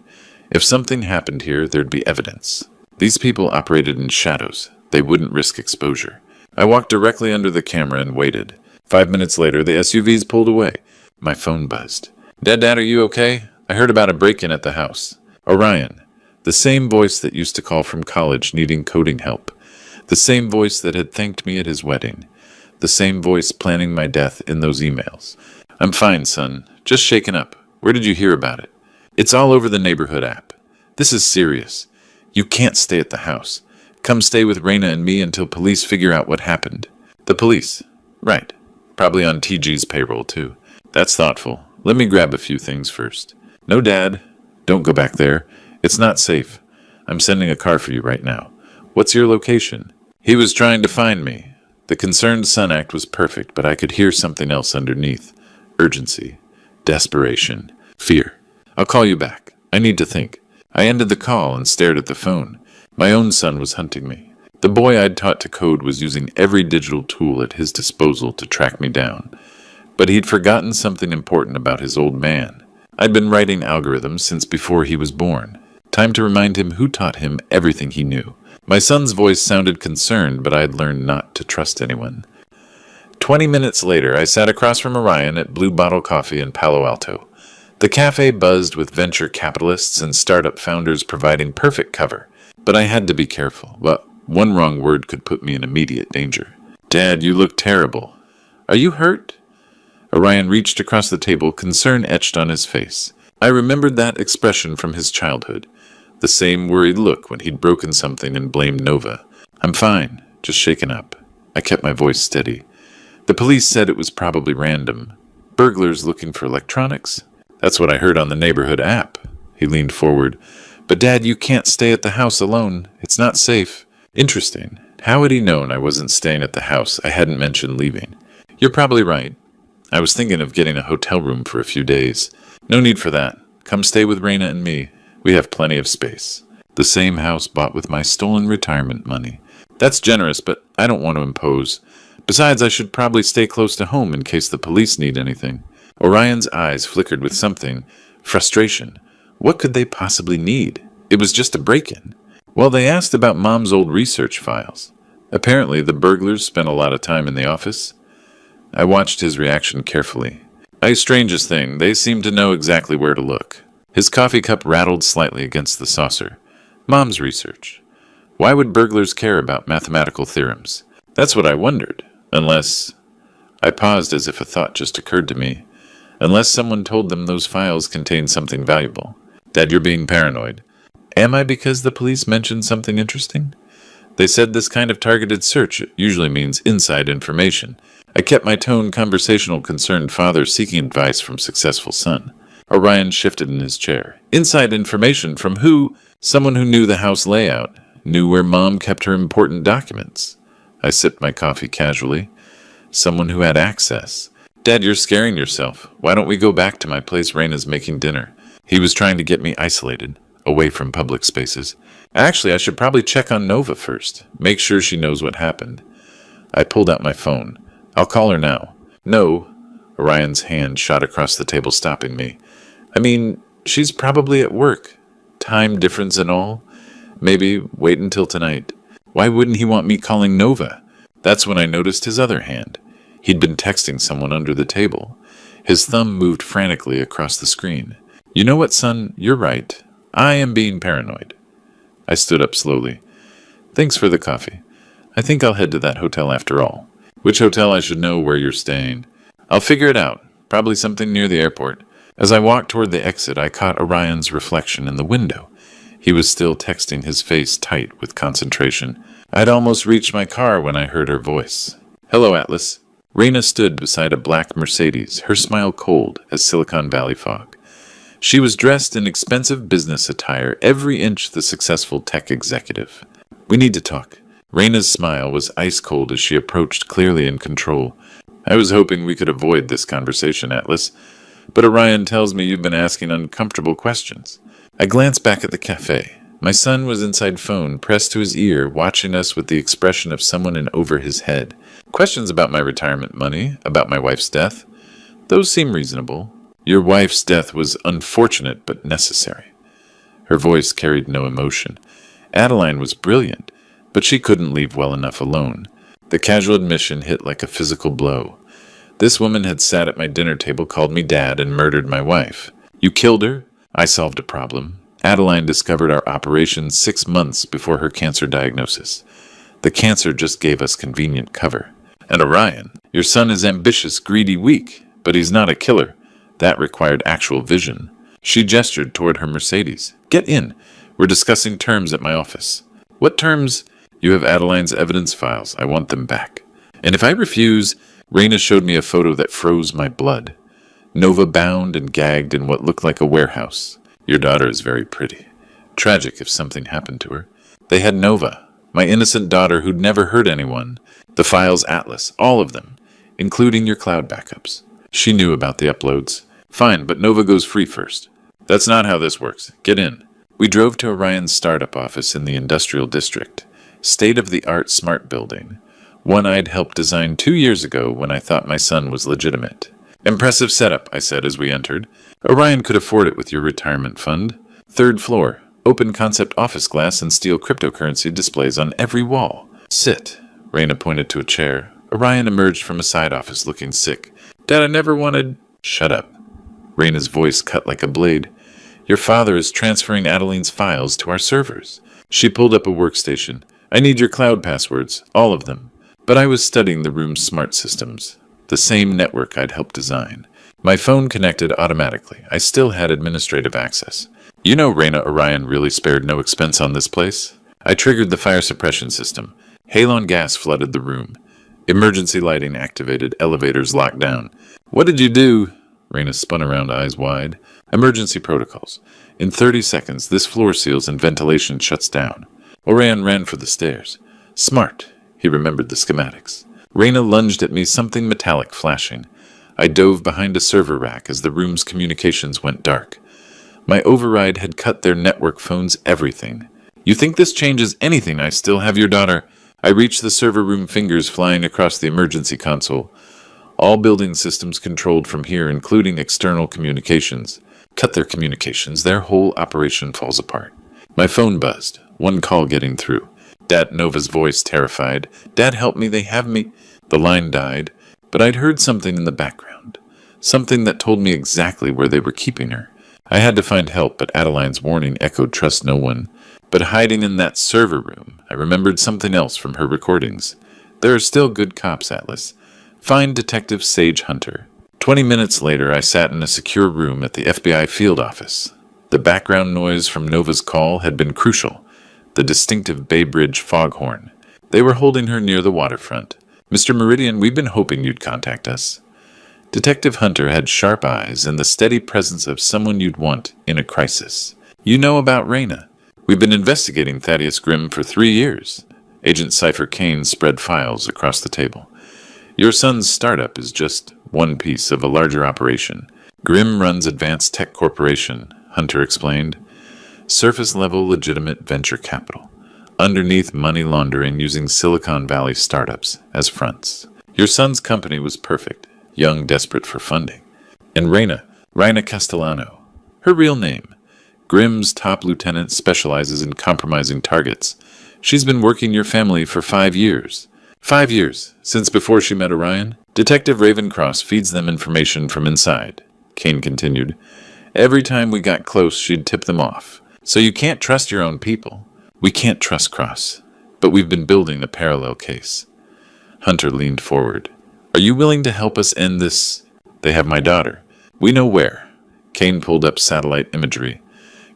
If something happened here, there'd be evidence. These people operated in shadows. They wouldn't risk exposure. I walked directly under the camera and waited. 5 minutes later, the SUVs pulled away. My phone buzzed. Dad, are you okay? I heard about a break-in at the house." Orion. The same voice that used to call from college needing coding help. The same voice that had thanked me at his wedding. The same voice planning my death in those emails. "I'm fine, son. Just shaken up. Where did you hear about it?" "It's all over the neighborhood app. This is serious. You can't stay at the house. Come stay with Raina and me until police figure out what happened." "The police?" "Right. Probably on TG's payroll, too." "That's thoughtful. Let me grab a few things first." "No, Dad. Don't go back there. It's not safe. I'm sending a car for you right now." "What's your location?" He was trying to find me. The concerned son act was perfect, but I could hear something else underneath. Urgency. Desperation. Fear. "I'll call you back. I need to think." I ended the call and stared at the phone. My own son was hunting me. The boy I'd taught to code was using every digital tool at his disposal to track me down. But he'd forgotten something important about his old man. I'd been writing algorithms since before he was born. Time to remind him who taught him everything he knew. My son's voice sounded concerned, but I had learned not to trust anyone. 20 minutes later, I sat across from Orion at Blue Bottle Coffee in Palo Alto. The cafe buzzed with venture capitalists and startup founders providing perfect cover. But I had to be careful. Well, one wrong word could put me in immediate danger. "Dad, you look terrible." "Are you hurt?" Orion reached across the table, concern etched on his face. I remembered that expression from his childhood. The same worried look when he'd broken something and blamed Nova. "I'm fine, just shaken up." I kept my voice steady. "The police said it was probably random. Burglars looking for electronics? That's what I heard on the neighborhood app." He leaned forward. "But Dad, you can't stay at the house alone. It's not safe." Interesting. How had he known I wasn't staying at the house? I hadn't mentioned leaving. "You're probably right. I was thinking of getting a hotel room for a few days." "No need for that. Come stay with Raina and me. We have plenty of space." The same house bought with my stolen retirement money. That's generous, but I don't want to impose. Besides, I should probably stay close to home in case the police need anything. Orion's eyes flickered with something. Frustration. What could they possibly need? It was just a break-in. Well, they asked about Mom's old research files. Apparently, the burglars spent a lot of time in the office. I watched his reaction carefully. Strangest thing, they seemed to know exactly where to look. His coffee cup rattled slightly against the saucer. Mom's research. Why would burglars care about mathematical theorems? That's what I wondered. Unless... I paused as if a thought just occurred to me. Unless someone told them those files contained something valuable. Dad, you're being paranoid. Am I, because the police mentioned something interesting? They said this kind of targeted search usually means inside information. I kept my tone conversational, concerned father seeking advice from successful son. Orion shifted in his chair. Inside information from who? Someone who knew the house layout, knew where Mom kept her important documents. I sipped my coffee casually. Someone who had access. Dad, you're scaring yourself. Why don't we go back to my place? Raina's making dinner. He was trying to get me isolated, away from public spaces. Actually, I should probably check on Nova first. Make sure she knows what happened. I pulled out my phone. I'll call her now. No. Orion's hand shot across the table, stopping me. I mean, she's probably at work. Time difference and all. Maybe wait until tonight. Why wouldn't he want me calling Nova? That's when I noticed his other hand. He'd been texting someone under the table. His thumb moved frantically across the screen. You know what, son? You're right. I am being paranoid. I stood up slowly. Thanks for the coffee. I think I'll head to that hotel after all. Which hotel? I should know where you're staying. I'll figure it out. Probably something near the airport. As I walked toward the exit, I caught Orion's reflection in the window. He was still texting, his face tight with concentration. I'd almost reached my car when I heard her voice. Hello, Atlas. Raina stood beside a black Mercedes, her smile cold as Silicon Valley fog. She was dressed in expensive business attire, every inch the successful tech executive. We need to talk. Raina's smile was ice cold as she approached, clearly in control. I was hoping we could avoid this conversation, Atlas. But Orion tells me you've been asking uncomfortable questions. I glanced back at the cafe. My son was inside phone, pressed to his ear, watching us with the expression of someone in over his head. Questions about my retirement money, about my wife's death. Those seem reasonable. Your wife's death was unfortunate but necessary. Her voice carried no emotion. Adeline was brilliant, but she couldn't leave well enough alone. The casual admission hit like a physical blow. This woman had sat at my dinner table, called me dad, and murdered my wife. You killed her? I solved a problem. Adeline discovered our operation 6 months before her cancer diagnosis. The cancer just gave us convenient cover. And Orion, your son is ambitious, greedy, weak, but he's not a killer. That required actual vision. She gestured toward her Mercedes. Get in. We're discussing terms at my office. What terms? You have Adeline's evidence files. I want them back. And if I refuse... Raina showed me a photo that froze my blood. Nova bound and gagged in what looked like a warehouse. Your daughter is very pretty. Tragic if something happened to her. They had Nova, my innocent daughter who'd never hurt anyone. The files Atlas, all of them, including your cloud backups. She knew about the uploads. Fine, but Nova goes free first. That's not how this works. Get in. We drove to Orion's startup office in the industrial district. State-of-the-art smart building. One I'd helped design 2 years ago when I thought my son was legitimate. Impressive setup, I said as we entered. Orion could afford it with your retirement fund. 3rd floor. Open concept office glass and steel cryptocurrency displays on every wall. Sit. Raina pointed to a chair. Orion emerged from a side office looking sick. Dad, I never wanted... Shut up. Raina's voice cut like a blade. Your father is transferring Adeline's files to our servers. She pulled up a workstation. I need your cloud passwords. All of them. But I was studying the room's smart systems. The same network I'd helped design. My phone connected automatically. I still had administrative access. You know Raina, Orion really spared no expense on this place. I triggered the fire suppression system. Halon gas flooded the room. Emergency lighting activated. Elevators locked down. What did you do? Raina spun around, eyes wide. Emergency protocols. In 30 seconds, this floor seals and ventilation shuts down. Orion ran for the stairs. Smart. He remembered the schematics. Raina lunged at me, something metallic flashing. I dove behind a server rack as the room's communications went dark. My override had cut their network phones everything. You think this changes anything? I still have your daughter. I reached the server room, fingers flying across the emergency console. All building systems controlled from here, including external communications. Cut their communications, their whole operation falls apart. My phone buzzed, one call getting through. Dad, Nova's voice, terrified. Dad, help me, they have me. The line died, but I'd heard something in the background. Something that told me exactly where they were keeping her. I had to find help, but Adeline's warning echoed, trust no one. But hiding in that server room, I remembered something else from her recordings. There are still good cops, Atlas. Find Detective Sage Hunter. 20 minutes later, I sat in a secure room at the FBI field office. The background noise from Nova's call had been crucial. The distinctive Bay Bridge foghorn. They were holding her near the waterfront. Mr. Meridian, we've been hoping you'd contact us. Detective Hunter had sharp eyes and the steady presence of someone you'd want in a crisis. You know about Raina. We've been investigating Thaddeus Grimm for 3 years. Agent Cypher Kane spread files across the table. Your son's startup is just one piece of a larger operation. Grimm runs Advanced Tech Corporation, Hunter explained. Surface-level legitimate venture capital. Underneath money laundering using Silicon Valley startups as fronts. Your son's company was perfect, young, desperate for funding. And Raina Castellano, her real name. Grimm's top lieutenant specializes in compromising targets. She's been working your family for 5 years. 5 years, since before she met Orion. Detective Ravencross feeds them information from inside, Kane continued. Every time we got close, she'd tip them off. So you can't trust your own people. We can't trust Cross, but we've been building a parallel case. Hunter leaned forward. Are you willing to help us end this? They have my daughter. We know where. Kane pulled up satellite imagery.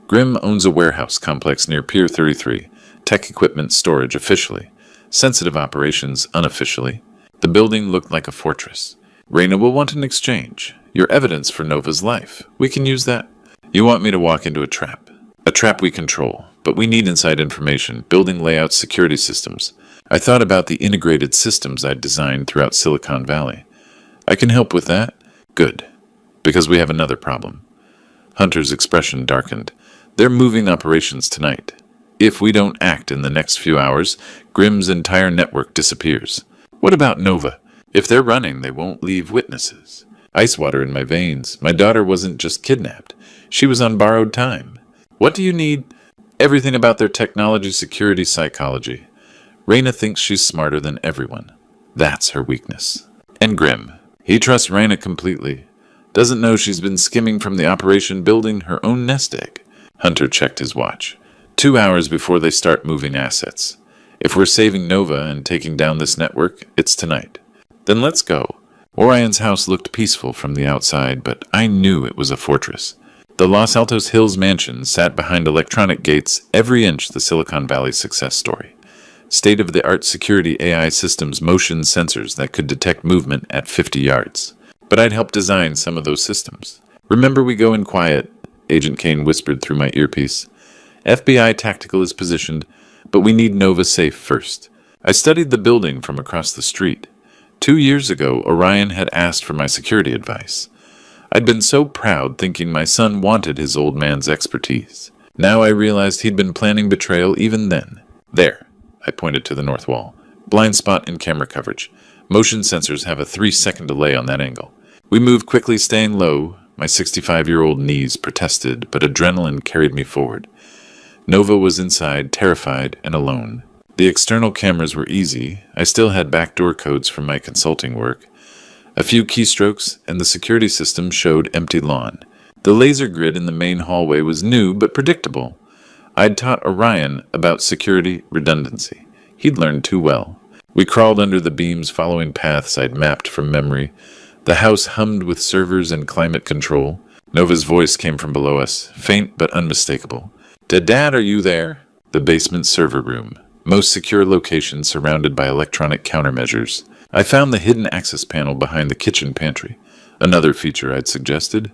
Grimm owns a warehouse complex near Pier 33. Tech equipment storage officially. Sensitive operations unofficially. The building looked like a fortress. Raina will want an exchange. Your evidence for Nova's life. We can use that. You want me to walk into a trap. A trap we control. But we need inside information, building layouts, security systems. I thought about the integrated systems I'd designed throughout Silicon Valley. I can help with that? Good. Because we have another problem. Hunter's expression darkened. They're moving operations tonight. If we don't act in the next few hours, Grimm's entire network disappears. What about Nova? If they're running, they won't leave witnesses. Ice water in my veins. My daughter wasn't just kidnapped. She was on borrowed time. What do you need? Everything about their technology, security, psychology. Raina thinks she's smarter than everyone. That's her weakness. And Grimm. He trusts Raina completely. Doesn't know she's been skimming from the operation, building her own nest egg. Hunter checked his watch. 2 hours before they start moving assets. If we're saving Nova and taking down this network, it's tonight. Then let's go. Orion's house looked peaceful from the outside, but I knew it was a fortress. The Los Altos Hills mansion sat behind electronic gates, every inch the Silicon Valley success story. State-of-the-art security AI systems, motion sensors that could detect movement at 50 yards. But I'd helped design some of those systems. Remember, we go in quiet, Agent Kane whispered through my earpiece. FBI tactical is positioned, but we need Nova safe first. I studied the building from across the street. 2 years ago, Orion had asked for my security advice. I'd been so proud thinking my son wanted his old man's expertise. Now I realized he'd been planning betrayal even then. There, I pointed to the north wall. Blind spot in camera coverage. Motion sensors have a 3-second delay on that angle. We moved quickly, staying low. My 65-year-old knees protested, but adrenaline carried me forward. Nova was inside, terrified and alone. The external cameras were easy. I still had backdoor codes from my consulting work. A few keystrokes, and the security system showed empty lawn. The laser grid in the main hallway was new but predictable. I'd taught Orion about security redundancy. He'd learned too well. We crawled under the beams, following paths I'd mapped from memory. The house hummed with servers and climate control. Nova's voice came from below us, faint but unmistakable. Dad, are you there? The basement server room. Most secure location surrounded by electronic countermeasures. I found the hidden access panel behind the kitchen pantry. Another feature I'd suggested.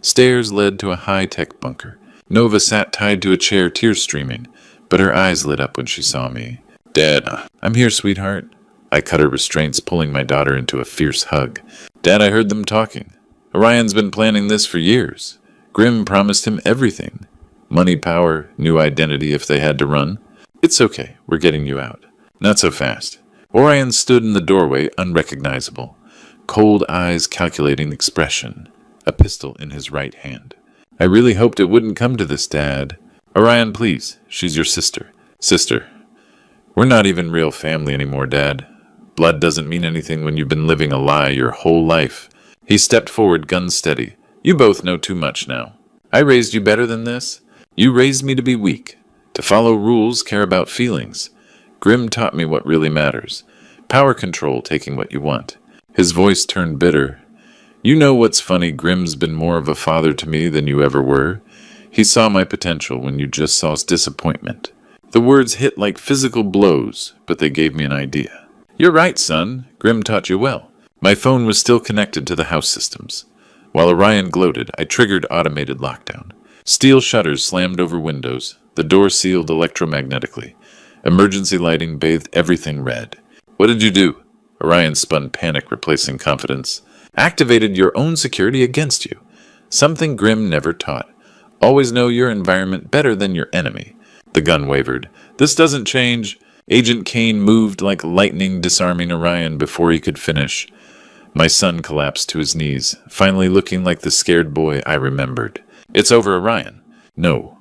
Stairs led to a high-tech bunker. Nova sat tied to a chair, tears streaming, but her eyes lit up when she saw me. Dad, I'm here, sweetheart. I cut her restraints, pulling my daughter into a fierce hug. Dad, I heard them talking. Orion's been planning this for years. Grimm promised him everything. Money, power, new identity if they had to run. It's okay, we're getting you out. Not so fast. Orion stood in the doorway, unrecognizable. Cold eyes calculating expression. A pistol in his right hand. I really hoped it wouldn't come to this, Dad. Orion, please. She's your sister. Sister. We're not even real family anymore, Dad. Blood doesn't mean anything when you've been living a lie your whole life. He stepped forward, gun steady. You both know too much now. I raised you better than this. You raised me to be weak, to follow rules, care about feelings. Grim taught me what really matters. Power control, taking what you want. His voice turned bitter. You know what's funny, Grim's been more of a father to me than you ever were. He saw my potential when you just saw disappointment. The words hit like physical blows, but they gave me an idea. You're right, son. Grim taught you well. My phone was still connected to the house systems. While Orion gloated, I triggered automated lockdown. Steel shutters slammed over windows. The door sealed electromagnetically. Emergency lighting bathed everything red. What did you do? Orion spun panic, replacing confidence. Activated your own security against you. Something Grim never taught. Always know your environment better than your enemy. The gun wavered. This doesn't change. Agent Kane moved like lightning, disarming Orion before he could finish. My son collapsed to his knees, finally looking like the scared boy I remembered. It's over, Orion. No.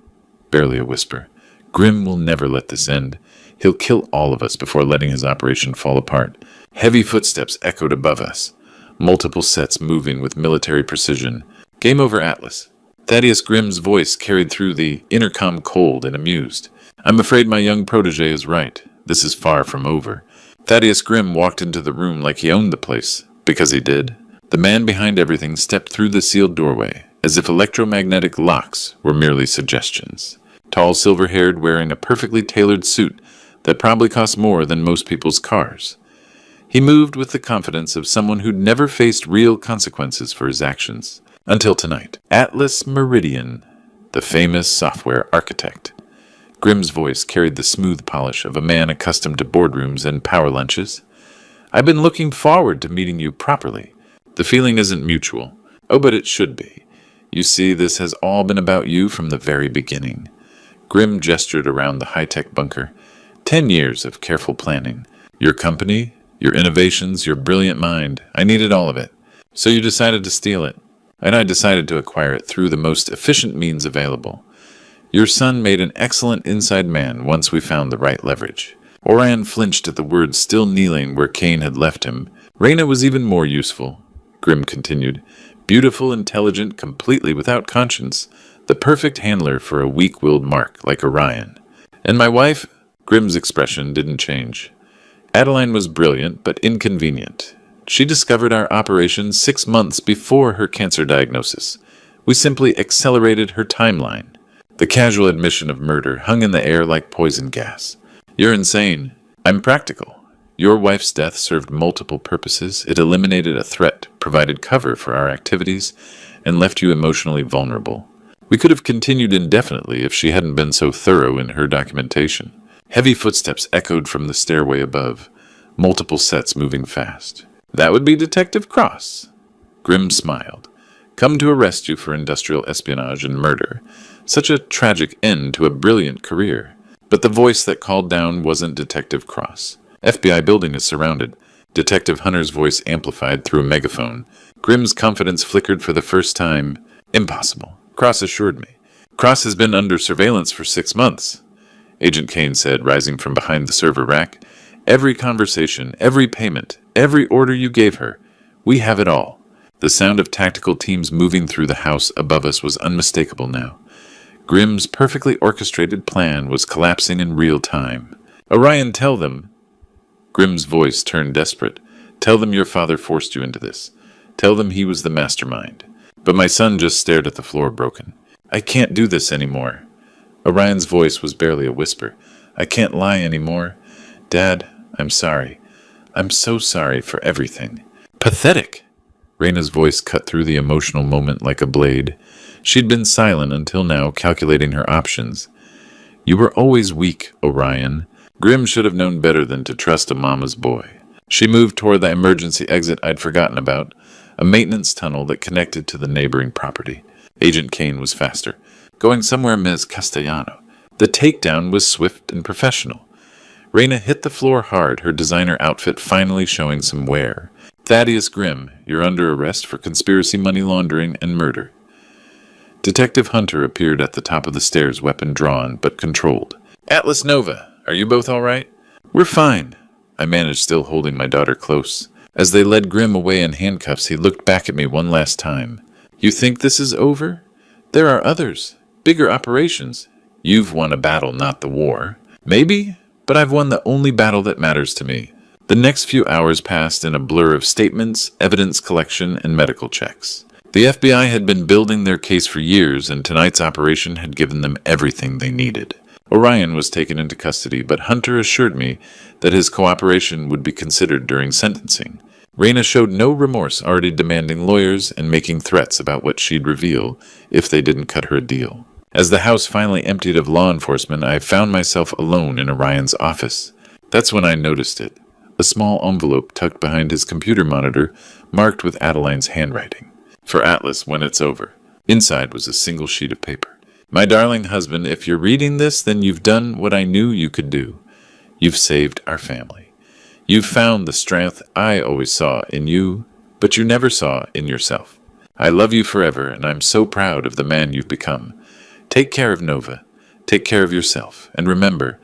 Barely a whisper. Grim will never let this end. He'll kill all of us before letting his operation fall apart. Heavy footsteps echoed above us. Multiple sets moving with military precision. Game over, Atlas. Thaddeus Grimm's voice carried through the intercom, cold and amused. I'm afraid my young protege is right. This is far from over. Thaddeus Grimm walked into the room like he owned the place, because he did. The man behind everything stepped through the sealed doorway, as if electromagnetic locks were merely suggestions. Tall, silver-haired, wearing a perfectly tailored suit that probably cost more than most people's cars. He moved with the confidence of someone who'd never faced real consequences for his actions. Until tonight. Atlas Meridian, the famous software architect. Grimm's voice carried the smooth polish of a man accustomed to boardrooms and power lunches. I've been looking forward to meeting you properly. The feeling isn't mutual. Oh, but it should be. You see, this has all been about you from the very beginning. Grimm gestured around the high-tech bunker. 10 years of careful planning. Your company, your innovations, your brilliant mind. I needed all of it. So you decided to steal it. And I decided to acquire it through the most efficient means available. Your son made an excellent inside man once we found the right leverage. Orion flinched at the words, still kneeling where Kane had left him. Reyna was even more useful, Grimm continued. Beautiful, intelligent, completely without conscience. The perfect handler for a weak-willed mark like Orion. And my wife? Grimm's expression didn't change. Adeline was brilliant, but inconvenient. She discovered our operation 6 months before her cancer diagnosis. We simply accelerated her timeline. The casual admission of murder hung in the air like poison gas. You're insane. I'm practical. Your wife's death served multiple purposes. It eliminated a threat, provided cover for our activities, and left you emotionally vulnerable. We could have continued indefinitely if she hadn't been so thorough in her documentation. Heavy footsteps echoed from the stairway above, multiple sets moving fast. That would be Detective Cross. Grimm smiled. Come to arrest you for industrial espionage and murder. Such a tragic end to a brilliant career. But the voice that called down wasn't Detective Cross. FBI building is surrounded. Detective Hunter's voice amplified through a megaphone. Grimm's confidence flickered for the first time. Impossible. Cross assured me. Cross has been under surveillance for 6 months. Agent Kane said, rising from behind the server rack. Every conversation, every payment, every order you gave her. We have it all. The sound of tactical teams moving through the house above us was unmistakable now. Grimm's perfectly orchestrated plan was collapsing in real time. Orion, tell them. Grimm's voice turned desperate. Tell them your father forced you into this. Tell them he was the mastermind. But my son just stared at the floor broken. I can't do this anymore. Orion's voice was barely a whisper. I can't lie anymore. Dad, I'm sorry. I'm so sorry for everything. Pathetic! Reyna's voice cut through the emotional moment like a blade. She'd been silent until now, calculating her options. You were always weak, Orion. Grimm should have known better than to trust a mama's boy. She moved toward the emergency exit I'd forgotten about, a maintenance tunnel that connected to the neighboring property. Agent Kane was faster. going somewhere Ms. Castellano. The takedown was swift and professional. Raina hit the floor hard, her designer outfit finally showing some wear. Thaddeus Grimm, you're under arrest for conspiracy, money laundering, and murder. Detective Hunter appeared at the top of the stairs, weapon drawn, but controlled. Atlas Nova, are you both all right? We're fine. I managed, still holding my daughter close. As they led Grimm away in handcuffs, he looked back at me one last time. You think this is over? There are others. Bigger operations. You've won a battle, not the war. Maybe, but I've won the only battle that matters to me. The next few hours passed in a blur of statements, evidence collection, and medical checks. The FBI had been building their case for years, and tonight's operation had given them everything they needed. Orion was taken into custody, but Hunter assured me that his cooperation would be considered during sentencing. Raina showed no remorse, already demanding lawyers and making threats about what she'd reveal if they didn't cut her a deal. As the house finally emptied of law enforcement, I found myself alone in Orion's office. That's when I noticed it. A small envelope tucked behind his computer monitor, marked with Adeline's handwriting. For Atlas, when it's over. Inside was a single sheet of paper. My darling husband, if you're reading this, then you've done what I knew you could do. You've saved our family. You've found the strength I always saw in you, but you never saw in yourself. I love you forever, and I'm so proud of the man you've become. Take care of Nova. Take care of yourself. And remember,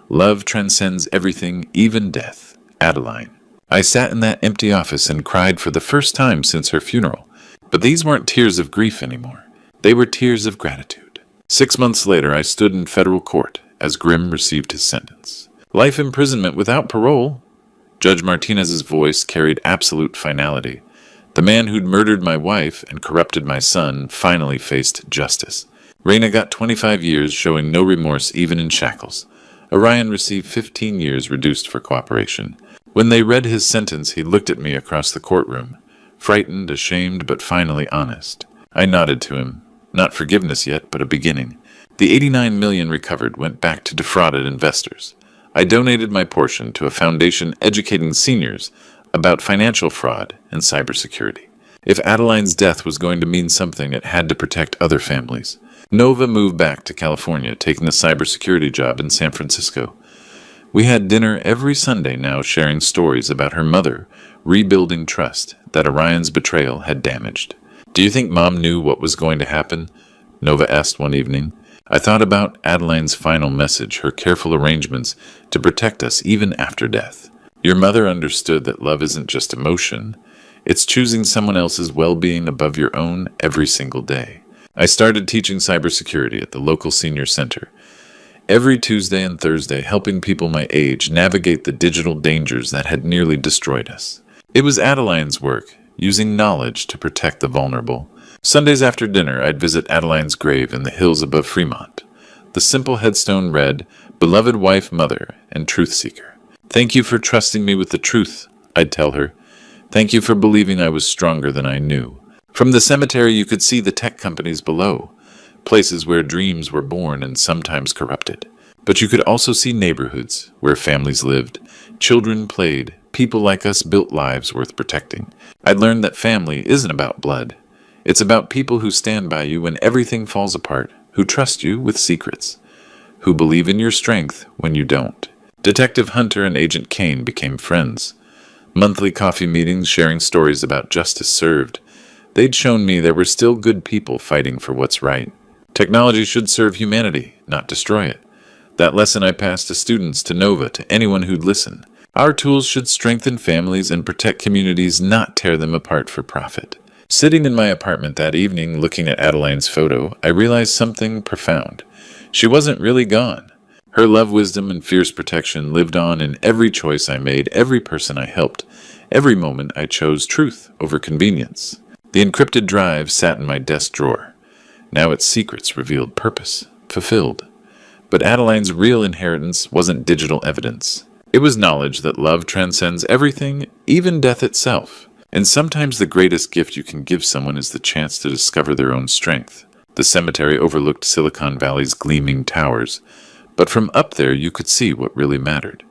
love transcends everything, even death. Adeline. I sat in that empty office and cried for the first time since her funeral. But these weren't tears of grief anymore. They were tears of gratitude. 6 months later, I stood in federal court as Grimm received his sentence. Life imprisonment without parole. Judge Martinez's voice carried absolute finality. The man who'd murdered my wife and corrupted my son finally faced justice. Raina got 25 years, showing no remorse even in shackles. Orion received 15 years reduced for cooperation. When they read his sentence, he looked at me across the courtroom. Frightened, ashamed, but finally honest. I nodded to him. Not forgiveness yet, but a beginning. The $89 million recovered went back to defrauded investors. I donated my portion to a foundation educating seniors about financial fraud and cybersecurity. If Adeline's death was going to mean something, it had to protect other families. Nova moved back to California, taking a cybersecurity job in San Francisco. We had dinner every Sunday now, sharing stories about her mother rebuilding trust that Orion's betrayal had damaged. Do you think Mom knew what was going to happen? Nova asked one evening. I thought about Adeline's final message, her careful arrangements to protect us even after death. Your mother understood that love isn't just emotion. It's choosing someone else's well-being above your own every single day. I started teaching cybersecurity at the local senior center. Every Tuesday and Thursday, helping people my age navigate the digital dangers that had nearly destroyed us. It was Adeline's work, using knowledge to protect the vulnerable. Sundays after dinner, I'd visit Adeline's grave in the hills above Fremont. The simple headstone read, Beloved Wife, Mother, and Truth Seeker. Thank you for trusting me with the truth, I'd tell her. Thank you for believing I was stronger than I knew. From the cemetery, you could see the tech companies below, places where dreams were born and sometimes corrupted. But you could also see neighborhoods where families lived, children played, people like us built lives worth protecting. I'd learned that family isn't about blood. It's about people who stand by you when everything falls apart, who trust you with secrets, who believe in your strength when you don't. Detective Hunter and Agent Kane became friends. Monthly coffee meetings sharing stories about justice served. They'd shown me there were still good people fighting for what's right. Technology should serve humanity, not destroy it. That lesson I passed to students, to Nova, to anyone who'd listen. Our tools should strengthen families and protect communities, not tear them apart for profit. Sitting in my apartment that evening, looking at Adeline's photo, I realized something profound. She wasn't really gone. Her love, wisdom, and fierce protection lived on in every choice I made, every person I helped, every moment I chose truth over convenience. The encrypted drive sat in my desk drawer. Now its secrets revealed purpose, fulfilled. But Adeline's real inheritance wasn't digital evidence. It was knowledge that love transcends everything, even death itself. And sometimes the greatest gift you can give someone is the chance to discover their own strength. The cemetery overlooked Silicon Valley's gleaming towers, but from up there you could see what really mattered.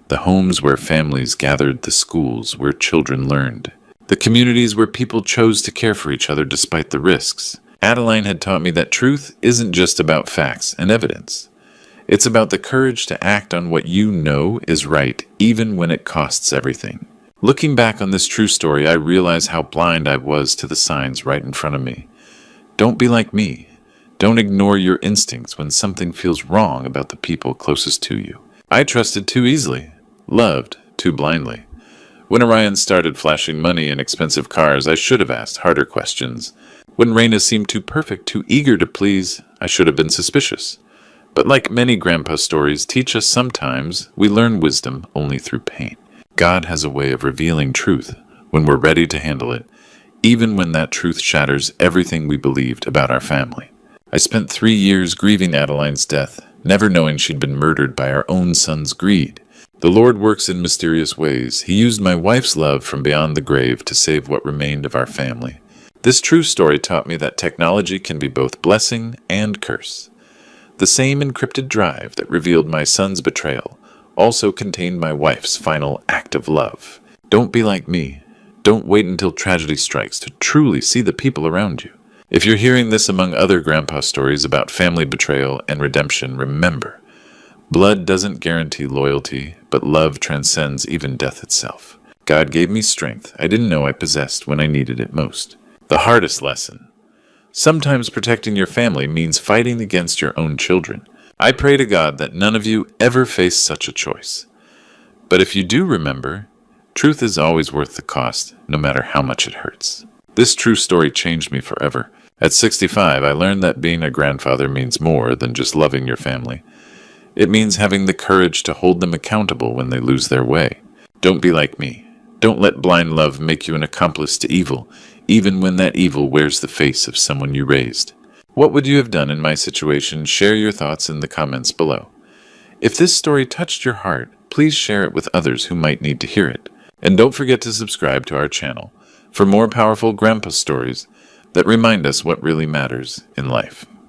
The homes where families gathered, the schools where children learned, the communities where people chose to care for each other despite the risks. Adeline had taught me that truth isn't just about facts and evidence. It's about the courage to act on what you know is right, even when it costs everything. Looking back on this true story, I realize how blind I was to the signs right in front of me. Don't be like me. Don't ignore your instincts when something feels wrong about the people closest to you. I trusted too easily, loved too blindly. When Orion started flashing money and expensive cars, I should have asked harder questions. When Raina seemed too perfect, too eager to please, I should have been suspicious. But like many grandpa stories teach us, sometimes we learn wisdom only through pain. God has a way of revealing truth when we're ready to handle it, even when that truth shatters everything we believed about our family. I spent 3 years grieving Adeline's death, never knowing she'd been murdered by our own son's greed. The Lord works in mysterious ways. He used my wife's love from beyond the grave to save what remained of our family. This true story taught me that technology can be both blessing and curse. The same encrypted drive that revealed my son's betrayal also contained my wife's final act of love. Don't be like me. Don't wait until tragedy strikes to truly see the people around you. If you're hearing this among other grandpa stories about family betrayal and redemption, remember, blood doesn't guarantee loyalty, but love transcends even death itself. God gave me strength I didn't know I possessed when I needed it most. The hardest lesson. Sometimes protecting your family means fighting against your own children. I pray to God that none of you ever face such a choice. But if you do remember, truth is always worth the cost, no matter how much it hurts. This true story changed me forever. At 65, I learned that being a grandfather means more than just loving your family. It means having the courage to hold them accountable when they lose their way. Don't be like me. Don't let blind love make you an accomplice to evil, even when that evil wears the face of someone you raised. What would you have done in my situation? Share your thoughts in the comments below. If this story touched your heart, please share it with others who might need to hear it. And don't forget to subscribe to our channel for more powerful grandpa stories that remind us what really matters in life.